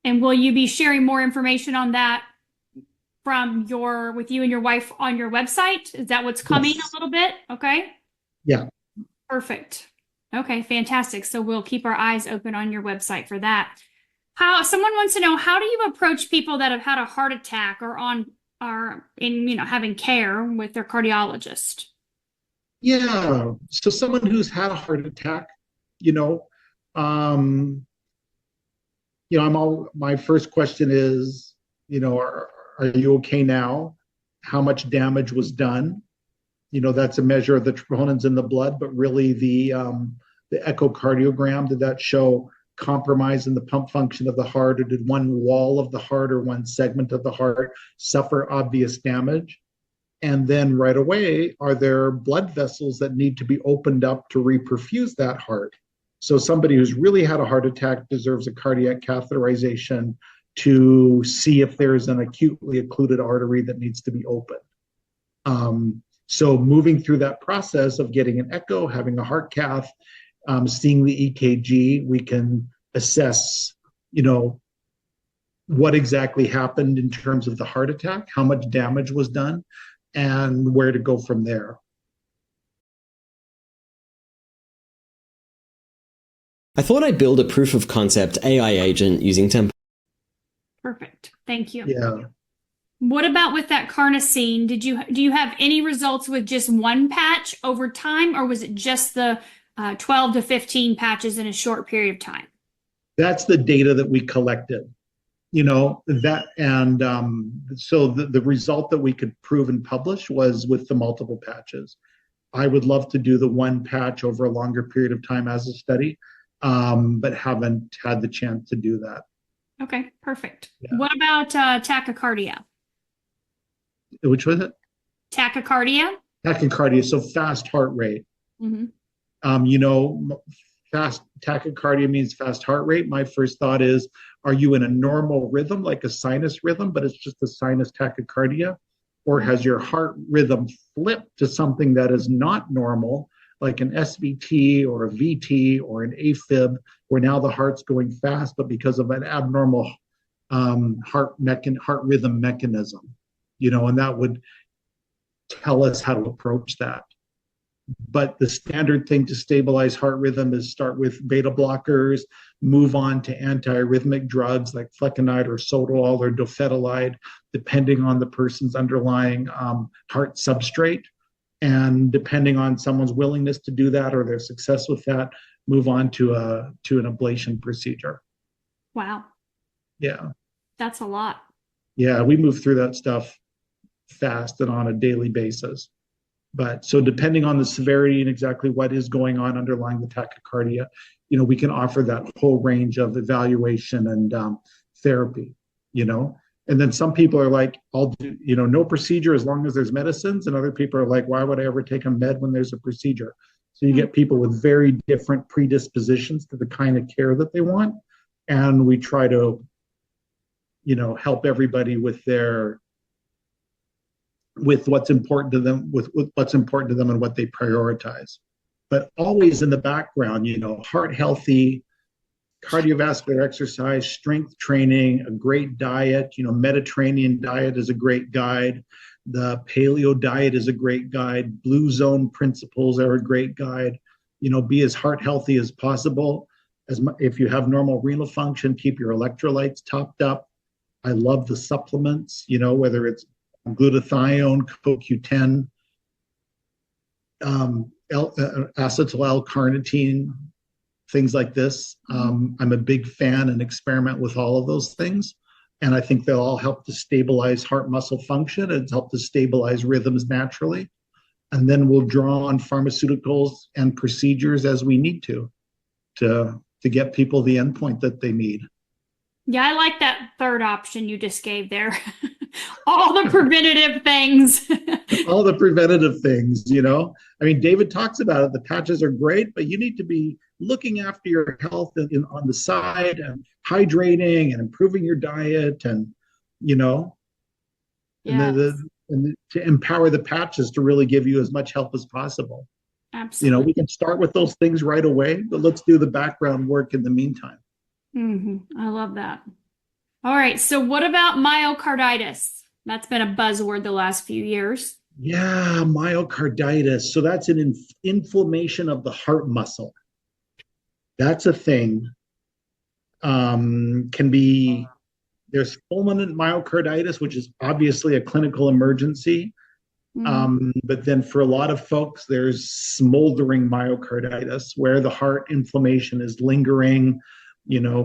Speaker 1: And will you be sharing more information on that with you and your wife on your website? Is that what's coming?
Speaker 2: Yes.
Speaker 1: A little bit? Okay.
Speaker 2: Yeah.
Speaker 1: Perfect. Okay, fantastic. So we'll keep our eyes open on your website for that. Someone wants to know, how do you approach people that have had a heart attack or having care with their cardiologist?
Speaker 2: Yeah. So someone who's had a heart attack, my first question is, are you okay now? How much damage was done? That's a measure of the troponins in the blood, but really the echocardiogram, did that show compromise in the pump function of the heart, or did one wall of the heart or one segment of the heart suffer obvious damage? And then right away, are there blood vessels that need to be opened up to reperfuse that heart? So somebody who's really had a heart attack deserves a cardiac catheterization to see if there's an acutely occluded artery that needs to be opened. So moving through that process of getting an echo, having a heart cath, seeing the EKG, we can assess, what exactly happened in terms of the heart attack, how much damage was done, and where to go from there.
Speaker 8: I thought I'd build a proof of concept AI agent using Tempo.
Speaker 1: Perfect. Thank you.
Speaker 2: Yeah.
Speaker 1: What about with that carnosine? Do you have any results with just one patch over time, or was it just the 12 to 15 patches in a short period of time?
Speaker 2: That's the data that we collected. So the result that we could prove and publish was with the multiple patches. I would love to do the one patch over a longer period of time as a study, but haven't had the chance to do that.
Speaker 1: Okay, perfect.
Speaker 2: Yeah.
Speaker 1: What about tachycardia?
Speaker 2: Which was it?
Speaker 1: Tachycardia?
Speaker 2: Tachycardia, so fast heart rate.
Speaker 1: Mm-hmm.
Speaker 2: Fast tachycardia means fast heart rate. My first thought is, are you in a normal rhythm, like a sinus rhythm, but it's just a sinus tachycardia? Or has your heart rhythm flipped to something that is not normal, like an SVT or a VT or an AFib, where now the heart's going fast, but because of an abnormal heart rhythm mechanism, and that would tell us how to approach that. But the standard thing to stabilize heart rhythm is start with beta blockers, move on to antiarrhythmic drugs like flecainide or sotalol or dofetilide, depending on the person's underlying heart substrate. And depending on someone's willingness to do that or their success with that, move on to an ablation procedure.
Speaker 1: Wow.
Speaker 2: Yeah.
Speaker 1: That's a lot.
Speaker 2: Yeah, we move through that stuff fast and on a daily basis. But so depending on the severity and exactly what is going on underlying the tachycardia, we can offer that whole range of evaluation and therapy, And then some people are like, I'll do, no procedure as long as there's medicines. And other people are like, why would I ever take a med when there's a procedure? So you get people with very different predispositions to the kind of care that they want. And we try to, help everybody with what's important to them, with what's important to them and what they prioritize. But always in the background, heart healthy, cardiovascular exercise, strength training, a great diet, Mediterranean diet is a great guide. The paleo diet is a great guide. Blue zone principles are a great guide. Be as heart healthy as possible. If you have normal renal function, keep your electrolytes topped up. I love the supplements, whether it's glutathione, CoQ10, acetyl L-carnitine, things like this. I'm a big fan and experiment with all of those things. And I think they'll all help to stabilize heart muscle function and help to stabilize rhythms naturally. And then we'll draw on pharmaceuticals and procedures as we need to get people the endpoint that they need.
Speaker 1: Yeah, I like that third option you just gave there. All the preventative things.
Speaker 2: All the preventative things, I mean, David talks about it. The patches are great, but you need to be looking after your health on the side and hydrating and improving your diet and,
Speaker 1: Yes.
Speaker 2: and to empower the patches to really give you as much help as possible.
Speaker 1: Absolutely.
Speaker 2: We can start with those things right away, but let's do the background work in the meantime.
Speaker 1: I love that. All right. So what about myocarditis? That's been a buzzword the last few years.
Speaker 2: Yeah, myocarditis. So that's an inflammation of the heart muscle. That's a thing. Can be, there's fulminant myocarditis, which is obviously a clinical emergency. But then for a lot of folks, there's smoldering myocarditis where the heart inflammation is lingering,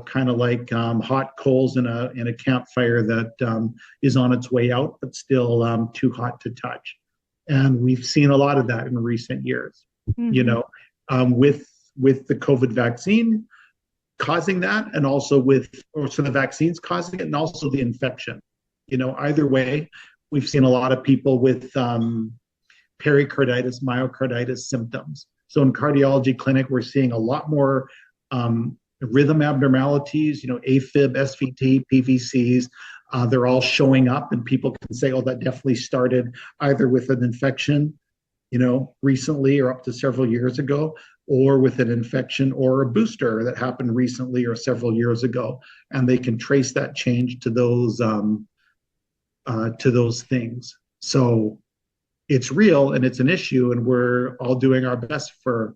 Speaker 2: kind of like hot coals in a campfire that is on its way out, but still too hot to touch. And we've seen a lot of that in recent years, with the COVID vaccine causing that, and also the vaccines causing it, and also the infection. Either way, we've seen a lot of people with pericarditis, myocarditis symptoms. So in cardiology clinic, we're seeing a lot more rhythm abnormalities, AFib, SVT, PVCs. They're all showing up, and people can say, oh, that definitely started either with an infection, recently or up to several years ago, or with an infection or a booster that happened recently or several years ago. And they can trace that change to those things. So it's real and it's an issue, and we're all doing our best for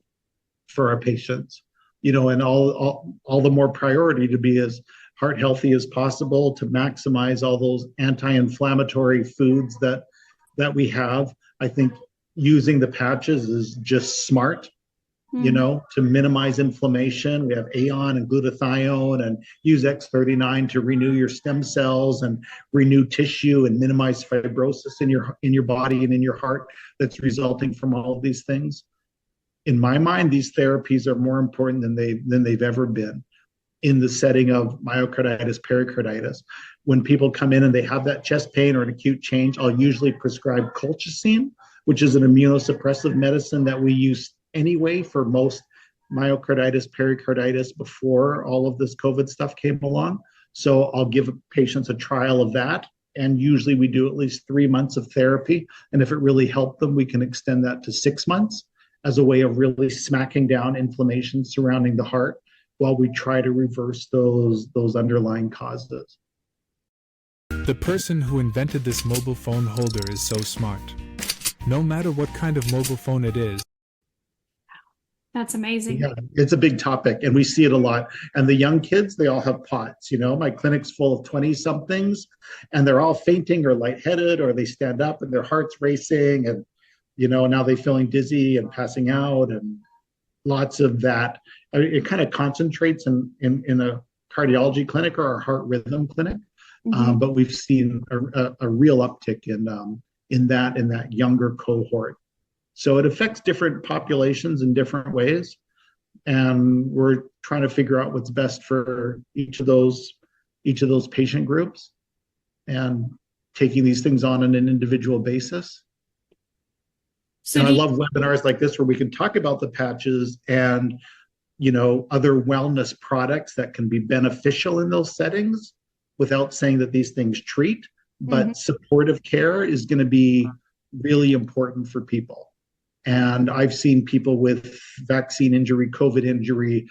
Speaker 2: our patients, and all the more priority to be as heart healthy as possible, to maximize all those anti-inflammatory foods that we have. I think using the patches is just smart, to minimize inflammation. We have AON and glutathione, and use X39 to renew your stem cells and renew tissue and minimize fibrosis in your body and in your heart that's resulting from all of these things. In my mind, these therapies are more important than they've ever been in the setting of myocarditis, pericarditis. When people come in and they have that chest pain or an acute change, I'll usually prescribe colchicine, which is an immunosuppressive medicine that we use anyway for most myocarditis, pericarditis before all of this COVID stuff came along. So I'll give patients a trial of that. And usually we do at least 3 months of therapy. And if it really helped them, we can extend that to 6 months as a way of really smacking down inflammation surrounding the heart while we try to reverse those underlying causes.
Speaker 9: The person who invented this mobile phone holder is so smart. No matter what kind of mobile phone it is.
Speaker 1: That's amazing.
Speaker 2: Yeah, it's a big topic, and we see it a lot. And the young kids, they all have POTS. My clinic's full of 20-somethings, and they're all fainting or lightheaded, or they stand up and their heart's racing, and now they're feeling dizzy and passing out, and lots of that. It kind of concentrates in a cardiology clinic or a heart rhythm clinic, but we've seen a real uptick in that younger cohort. So it affects different populations in different ways, and we're trying to figure out what's best for each of those patient groups, and taking these things on an individual basis. So and I love webinars like this where we can talk about the patches and other wellness products that can be beneficial in those settings without saying that these things treat, but supportive care is going to be really important for people. And I've seen people with vaccine injury, COVID injury,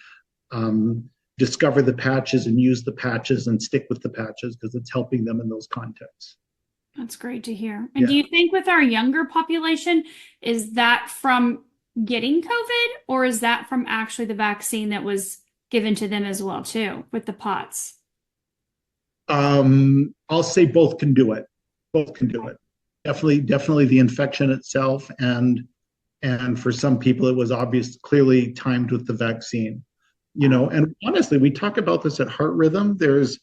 Speaker 2: discover the patches and use the patches and stick with the patches because it's helping them in those contexts.
Speaker 1: That's great to hear. And do you think with our younger population, is that from getting COVID, or is that from actually the vaccine that was given to them as well too with the POTS?
Speaker 2: I'll say both can do it. Both can do it. Definitely the infection itself, and for some people it was clearly timed with the vaccine. And honestly, we talk about this at Heart Rhythm. There's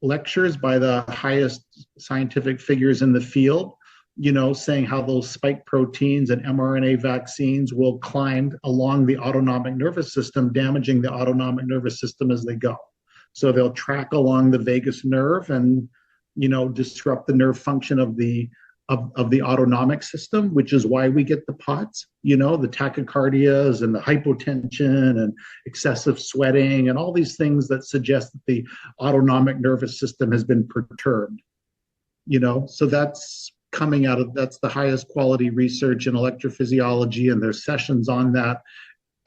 Speaker 2: lectures by the highest scientific figures in the field, saying how those spike proteins and mRNA vaccines will climb along the autonomic nervous system, damaging the autonomic nervous system as they go. So they'll track along the vagus nerve and, disrupt the nerve function of the autonomic system, which is why we get the POTS, the tachycardias and the hypotension and excessive sweating and all these things that suggest that the autonomic nervous system has been perturbed. So that's that's the highest quality research in electrophysiology, and there's sessions on that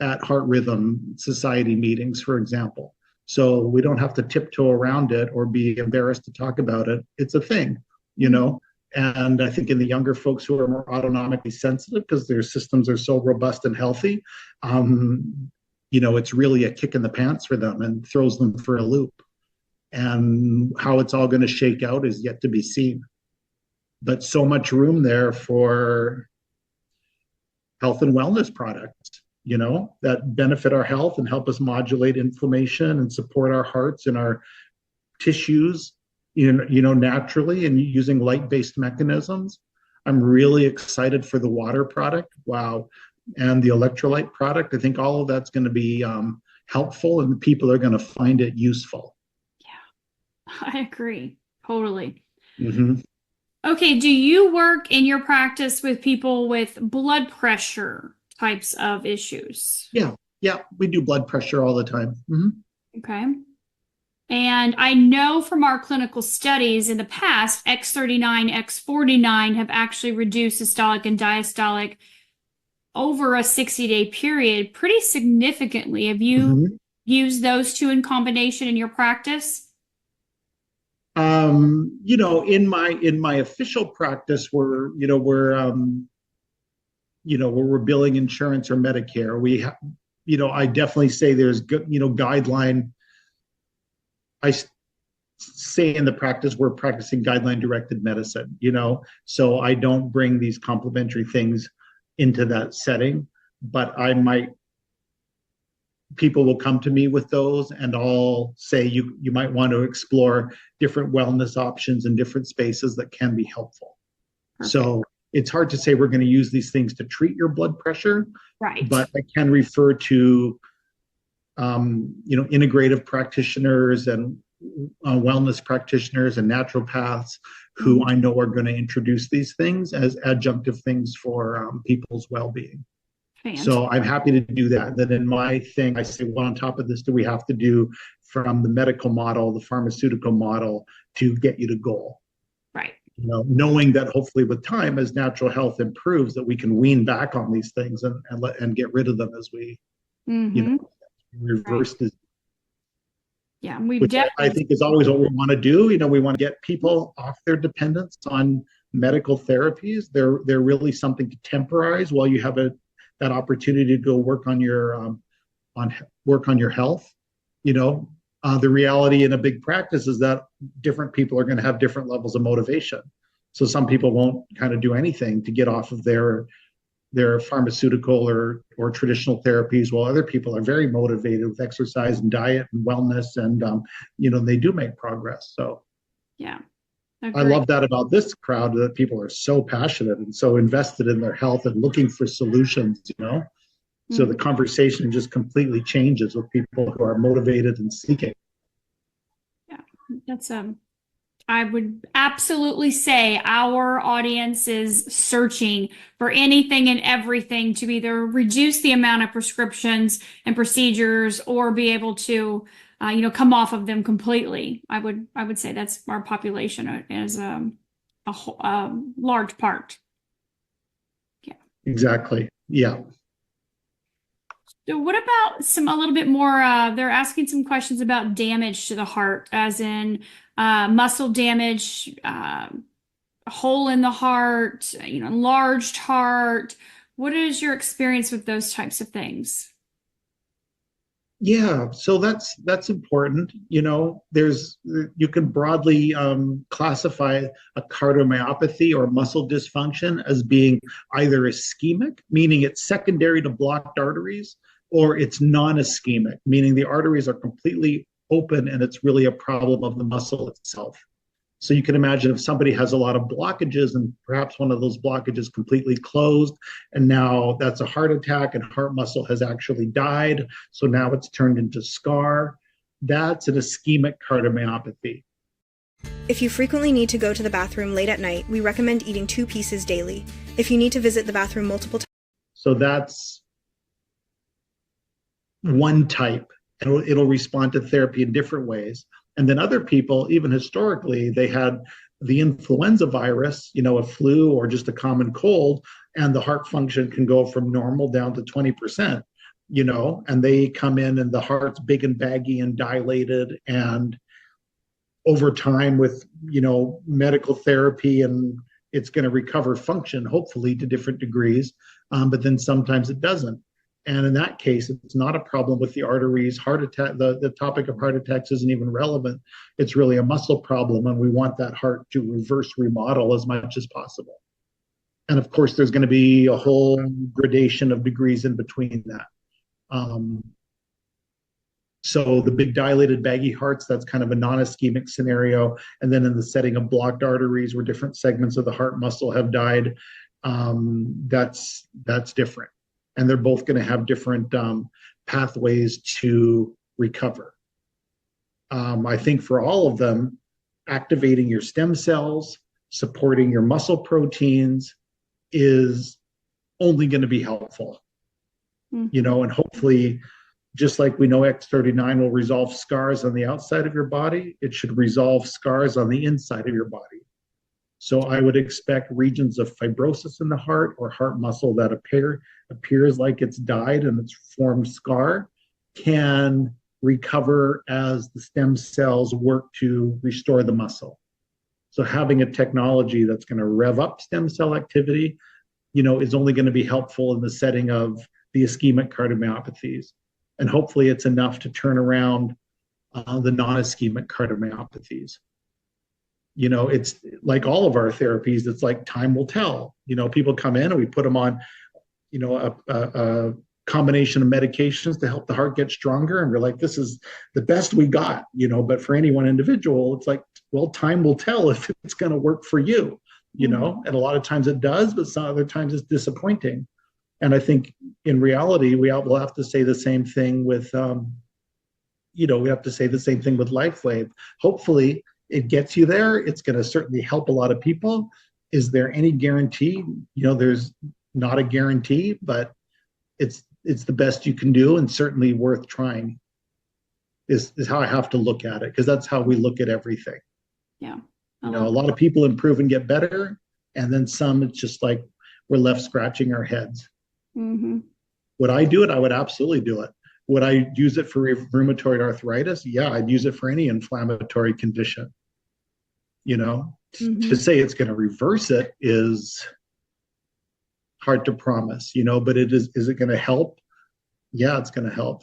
Speaker 2: at Heart Rhythm Society meetings, for example. So we don't have to tiptoe around it or be embarrassed to talk about it. It's a thing, And I think in the younger folks who are more autonomically sensitive, because their systems are so robust and healthy, it's really a kick in the pants for them and throws them for a loop. And how it's all going to shake out is yet to be seen. But so much room there for health and wellness products, that benefit our health and help us modulate inflammation and support our hearts and our tissues, naturally, and using light-based mechanisms. I'm really excited for the water product. Wow. And the electrolyte product. I think all of that's going to be helpful, and people are going to find it useful.
Speaker 1: Yeah, I agree. Totally.
Speaker 2: Mm-hmm.
Speaker 1: Okay. Do you work in your practice with people with blood pressure types of issues?
Speaker 2: Yeah. We do blood pressure all the time. Mm-hmm.
Speaker 1: Okay. And I know from our clinical studies in the past, X39, X49 have actually reduced systolic and diastolic over a 60-day period pretty significantly. Have you used those two in combination in your practice?
Speaker 2: In my official practice, we're billing insurance or Medicare. We have, I definitely say there's good, guideline. I say in the practice, we're practicing guideline-directed medicine, so I don't bring these complementary things into that setting, but people will come to me with those, and I'll say you might want to explore different wellness options in different spaces that can be helpful. Perfect. So it's hard to say we're going to use these things to treat your blood pressure,
Speaker 1: right? But
Speaker 2: I can refer to integrative practitioners and wellness practitioners and naturopaths who I know are going to introduce these things as adjunctive things for people's well-being. So I'm happy to do that. Then in my thing, I say, well, on top of this, do we have to do from the medical model, the pharmaceutical model to get you to goal?
Speaker 1: Right.
Speaker 2: Knowing that hopefully with time, as natural health improves, that we can wean back on these things and get rid of them as we, reverse this.
Speaker 1: Yeah, we
Speaker 2: which I think is always what we want to do. We want to get people off their dependence on medical therapies. They're really something to temporize while you have that opportunity to go work on your health. The reality in a big practice is that different people are going to have different levels of motivation. So some people won't kind of do anything to get off of their pharmaceutical or traditional therapies, while other people are very motivated with exercise and diet and wellness, and they do make progress. So
Speaker 1: yeah,
Speaker 2: I love that about this crowd, that people are so passionate and so invested in their health and looking for solutions. So the conversation just completely changes with people who are motivated and seeking.
Speaker 1: Yeah, that's I would absolutely say our audience is searching for anything and everything to either reduce the amount of prescriptions and procedures or be able to, come off of them completely. I would say that's our population as a large part. Yeah.
Speaker 2: Exactly. Yeah.
Speaker 1: So what about a little bit more, they're asking some questions about damage to the heart, as in muscle damage, a hole in the heart, enlarged heart. What is your experience with those types of things?
Speaker 2: Yeah, so that's important. You can broadly classify a cardiomyopathy or muscle dysfunction as being either ischemic, meaning it's secondary to blocked arteries, or it's non-ischemic, meaning the arteries are completely open and it's really a problem of the muscle itself. So you can imagine if somebody has a lot of blockages and perhaps one of those blockages completely closed, and now that's a heart attack and heart muscle has actually died. So now it's turned into scar. That's an ischemic cardiomyopathy.
Speaker 10: If you frequently need to go to the bathroom late at night, we recommend eating 2 pieces daily. If you need to visit the bathroom multiple times.
Speaker 2: So that's one type. It'll respond to therapy in different ways. And then other people, even historically, they had the influenza virus, a flu or just a common cold, and the heart function can go from normal down to 20%, and they come in and the heart's big and baggy and dilated. And over time with, medical therapy, and it's going to recover function, hopefully to different degrees. But then sometimes it doesn't. And in that case, it's not a problem with the arteries. Heart attack, the topic of heart attacks isn't even relevant. It's really a muscle problem, and we want that heart to reverse remodel as much as possible. And of course, there's going to be a whole gradation of degrees in between that. So the big dilated baggy hearts, that's kind of a non-ischemic scenario. And then in the setting of blocked arteries where different segments of the heart muscle have died, that's different. And they're both going to have different pathways to recover. I think for all of them, activating your stem cells, supporting your muscle proteins is only going to be helpful. And hopefully, just like we know X39 will resolve scars on the outside of your body, it should resolve scars on the inside of your body. So I would expect regions of fibrosis in the heart or heart muscle that appears like it's died and it's formed scar can recover as the stem cells work to restore the muscle. So having a technology that's going to rev up stem cell activity, is only going to be helpful in the setting of the ischemic cardiomyopathies. And hopefully it's enough to turn around the non-ischemic cardiomyopathies. It's like all of our therapies, it's like time will tell. People come in and we put them on, a combination of medications to help the heart get stronger. And we're like, this is the best we got, but for any one individual, it's like, well, time will tell if it's going to work for you, and a lot of times it does, but some other times it's disappointing. And I think in reality, we'll have to say the same thing with, we have to say the same thing with LifeWave. Hopefully, it gets you there. It's going to certainly help a lot of people. Is there any guarantee? There's not a guarantee, but it's the best you can do, and certainly worth trying. Is how I have to look at it, because that's how we look at everything.
Speaker 1: Yeah.
Speaker 2: A lot of people improve and get better, and then some, it's just like we're left scratching our heads.
Speaker 1: Mm-hmm.
Speaker 2: Would I do it? I would absolutely do it. Would I use it for rheumatoid arthritis? Yeah, I'd use it for any inflammatory condition. To say it's going to reverse it is hard to promise, but is it going to help? Yeah, it's going to help.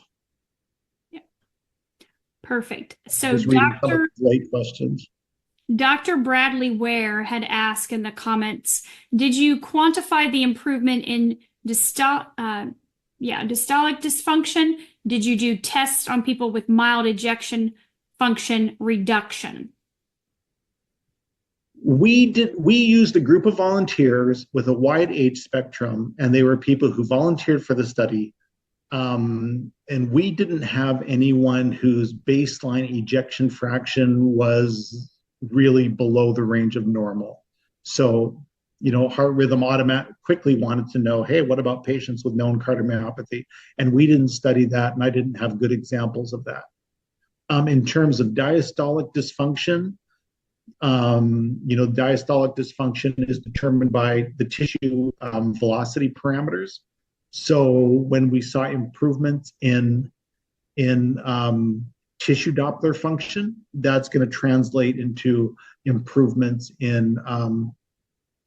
Speaker 1: Yeah. Perfect. So Dr. Bradley Ware had asked in the comments, did you quantify the improvement in diastolic dysfunction? Did you do tests on people with mild ejection function reduction?
Speaker 2: We used a group of volunteers with a wide age spectrum, and they were people who volunteered for the study. And we didn't have anyone whose baseline ejection fraction was really below the range of normal. So, Heart Rhythm quickly wanted to know, hey, what about patients with known cardiomyopathy? And we didn't study that, and I didn't have good examples of that. In terms of diastolic dysfunction, diastolic dysfunction is determined by the tissue velocity parameters. So when we saw improvements in tissue Doppler function, that's going to translate into improvements in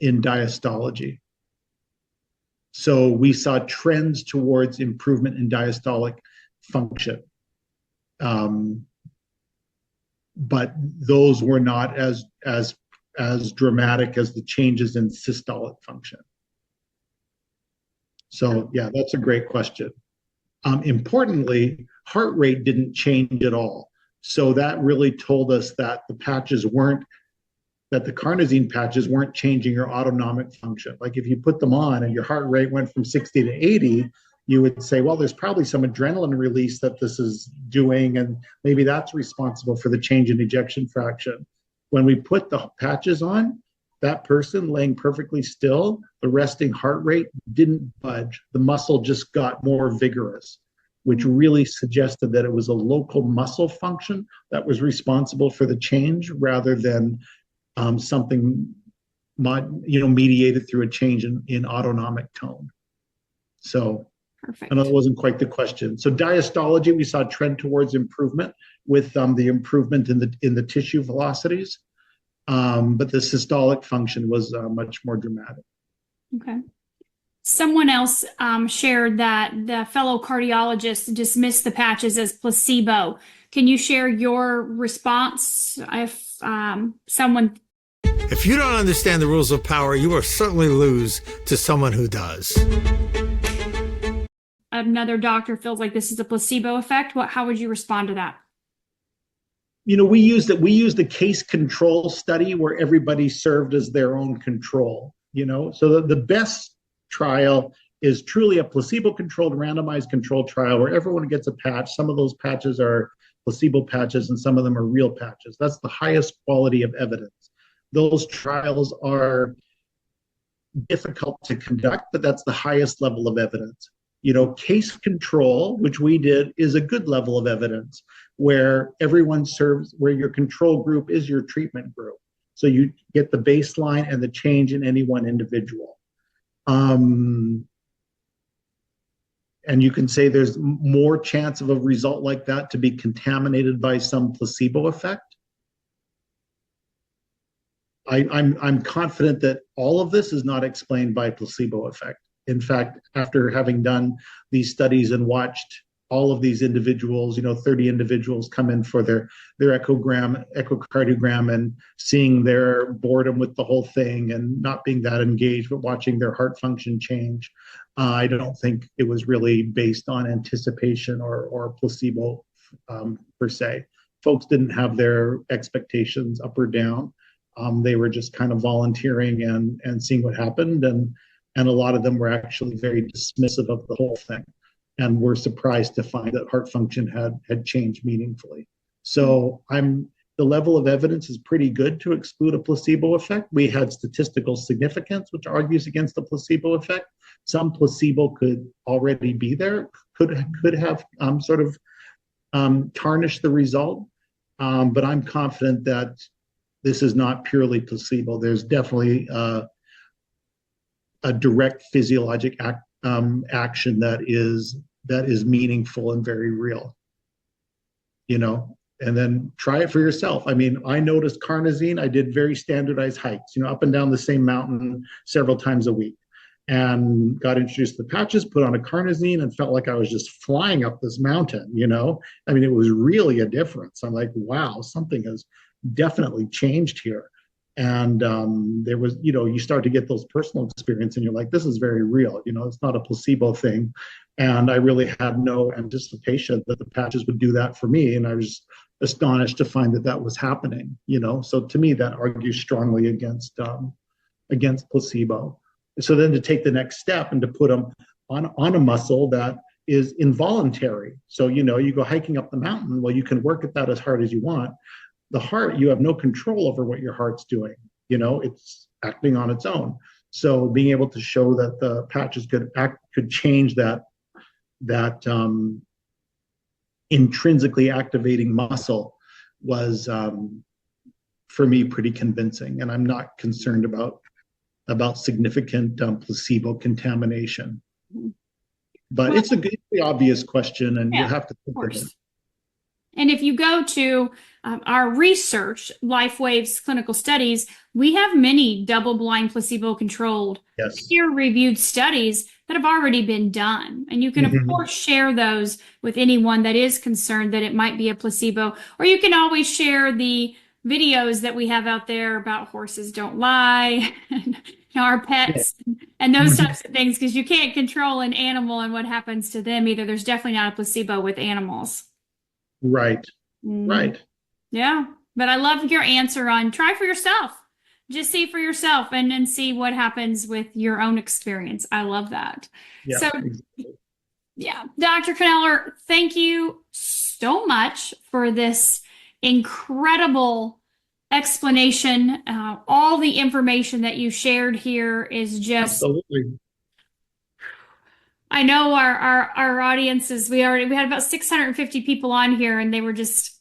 Speaker 2: diastology. So we saw trends towards improvement in diastolic function. But those were not as dramatic as the changes in systolic function. So yeah, that's a great question. Importantly, heart rate didn't change at all. So that really told us that the carnosine patches weren't changing your autonomic function. Like if you put them on and your heart rate went from 60 to 80, you would say, well, there's probably some adrenaline release that this is doing, and maybe that's responsible for the change in ejection fraction. When we put the patches on, that person laying perfectly still, the resting heart rate didn't budge. The muscle just got more vigorous, which really suggested that it was a local muscle function that was responsible for the change rather than something mediated through a change in autonomic tone. So
Speaker 1: perfect.
Speaker 2: I know it wasn't quite the question. So diastology, we saw a trend towards improvement with the improvement in the tissue velocities. But the systolic function was much more dramatic.
Speaker 1: Okay. Someone else shared that the fellow cardiologist dismissed the patches as placebo. Can you share your response if someone...
Speaker 11: If you don't understand the rules of power, you will certainly lose to someone who does.
Speaker 1: Another doctor feels like this is a placebo effect. How would you respond to that?
Speaker 2: We used a case control study where everybody served as their own control, so the best trial is truly a placebo-controlled randomized control trial where everyone gets a patch. Some of those patches are placebo patches and some of them are real patches. That's the highest quality of evidence. Those trials are difficult to conduct, but that's the highest level of evidence. Case control, which we did, is a good level of evidence where everyone serves, where your control group is your treatment group. So you get the baseline and the change in any one individual. And you can say there's more chance of a result like that to be contaminated by some placebo effect. I'm confident that all of this is not explained by placebo effect. In fact, after having done these studies and watched all of these individuals, 30 individuals come in for their echocardiogram and seeing their boredom with the whole thing and not being that engaged, but watching their heart function change, I don't think it was really based on anticipation or placebo per se. Folks didn't have their expectations up or down. They were just kind of volunteering and seeing what happened. And a lot of them were actually very dismissive of the whole thing and were surprised to find that heart function had changed meaningfully. So the level of evidence is pretty good to exclude a placebo effect. We had statistical significance, which argues against the placebo effect. Some placebo could already be there, could have tarnished the result. But I'm confident that this is not purely placebo. There's definitely a direct physiologic action that is meaningful and very real, and then try it for yourself. I mean, I noticed carnosine. I did very standardized hikes, up and down the same mountain several times a week, and got introduced to the patches, put on a carnosine, and felt like I was just flying up this mountain, I mean, it was really a difference. I'm like, wow, something has definitely changed here. And there was, you start to get those personal experience and you're like, this is very real. It's not a placebo thing. And I really had no anticipation that the patches would do that for me. And I was astonished to find that was happening, So to me, that argues strongly against placebo. So then to take the next step and to put them on a muscle that is involuntary. So, you go hiking up the mountain, well, you can work at that as hard as you want. The heart, you have no control over what your heart's doing. It's acting on its own. So being able to show that the patches could change that intrinsically activating muscle was, for me, pretty convincing. And I'm not concerned about significant placebo contamination. But it's a obvious question, and you have to think of it.
Speaker 1: And if you go to our research, LifeWave's clinical studies, we have many double-blind, placebo-controlled, peer-reviewed studies that have already been done. And you can, of course, share those with anyone that is concerned that it might be a placebo, or you can always share the videos that we have out there about horses don't lie, and our pets, and those types of things, because you can't control an animal and what happens to them either. There's definitely not a placebo with animals.
Speaker 2: Right. Right.
Speaker 1: Yeah. But I love your answer on try for yourself. Just see for yourself and then see what happens with your own experience. I love that.
Speaker 2: Yeah,
Speaker 1: so,
Speaker 2: exactly.
Speaker 1: yeah, Dr. Kneller, thank you so much for this incredible explanation. All the information that you shared here is just
Speaker 2: absolutely.
Speaker 1: I know our audiences, we had about 650 people on here, and they were just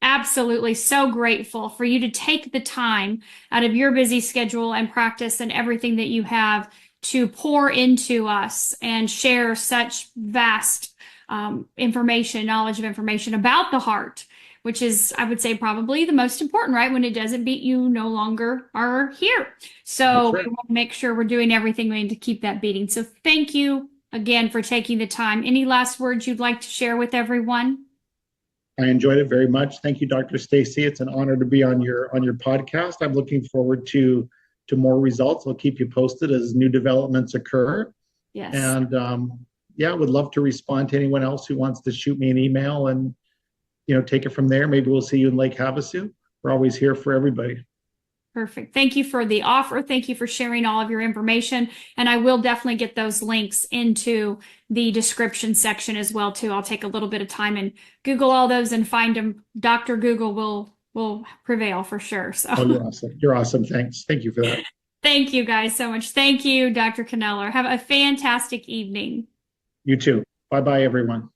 Speaker 1: absolutely so grateful for you to take the time out of your busy schedule and practice and everything that you have to pour into us and share such vast knowledge of information about the heart, which is, I would say, probably the most important, right? When it doesn't beat, you no longer are here. So we want to make sure we're doing everything we need to keep that beating. So thank you again for taking the time. Any last words you'd like to share with everyone?
Speaker 2: I enjoyed it very much. Thank you, Dr. Stacey. It's an honor to be on your podcast. I'm looking forward to more results. I'll keep you posted as new developments occur.
Speaker 1: Yes.
Speaker 2: And yeah, would love to respond to anyone else who wants to shoot me an email and take it from there. Maybe we'll see you in Lake Havasu. We're always here for everybody.
Speaker 1: Perfect. Thank you for the offer. Thank you for sharing all of your information. And I will definitely get those links into the description section as well, too. I'll take a little bit of time and Google all those and find them. Dr. Google will prevail for sure. So
Speaker 2: oh, you're awesome. You're awesome. Thanks. Thank you for that.
Speaker 1: Thank you guys so much. Thank you, Dr. Kneller. Have a fantastic evening.
Speaker 2: You too. Bye-bye, everyone.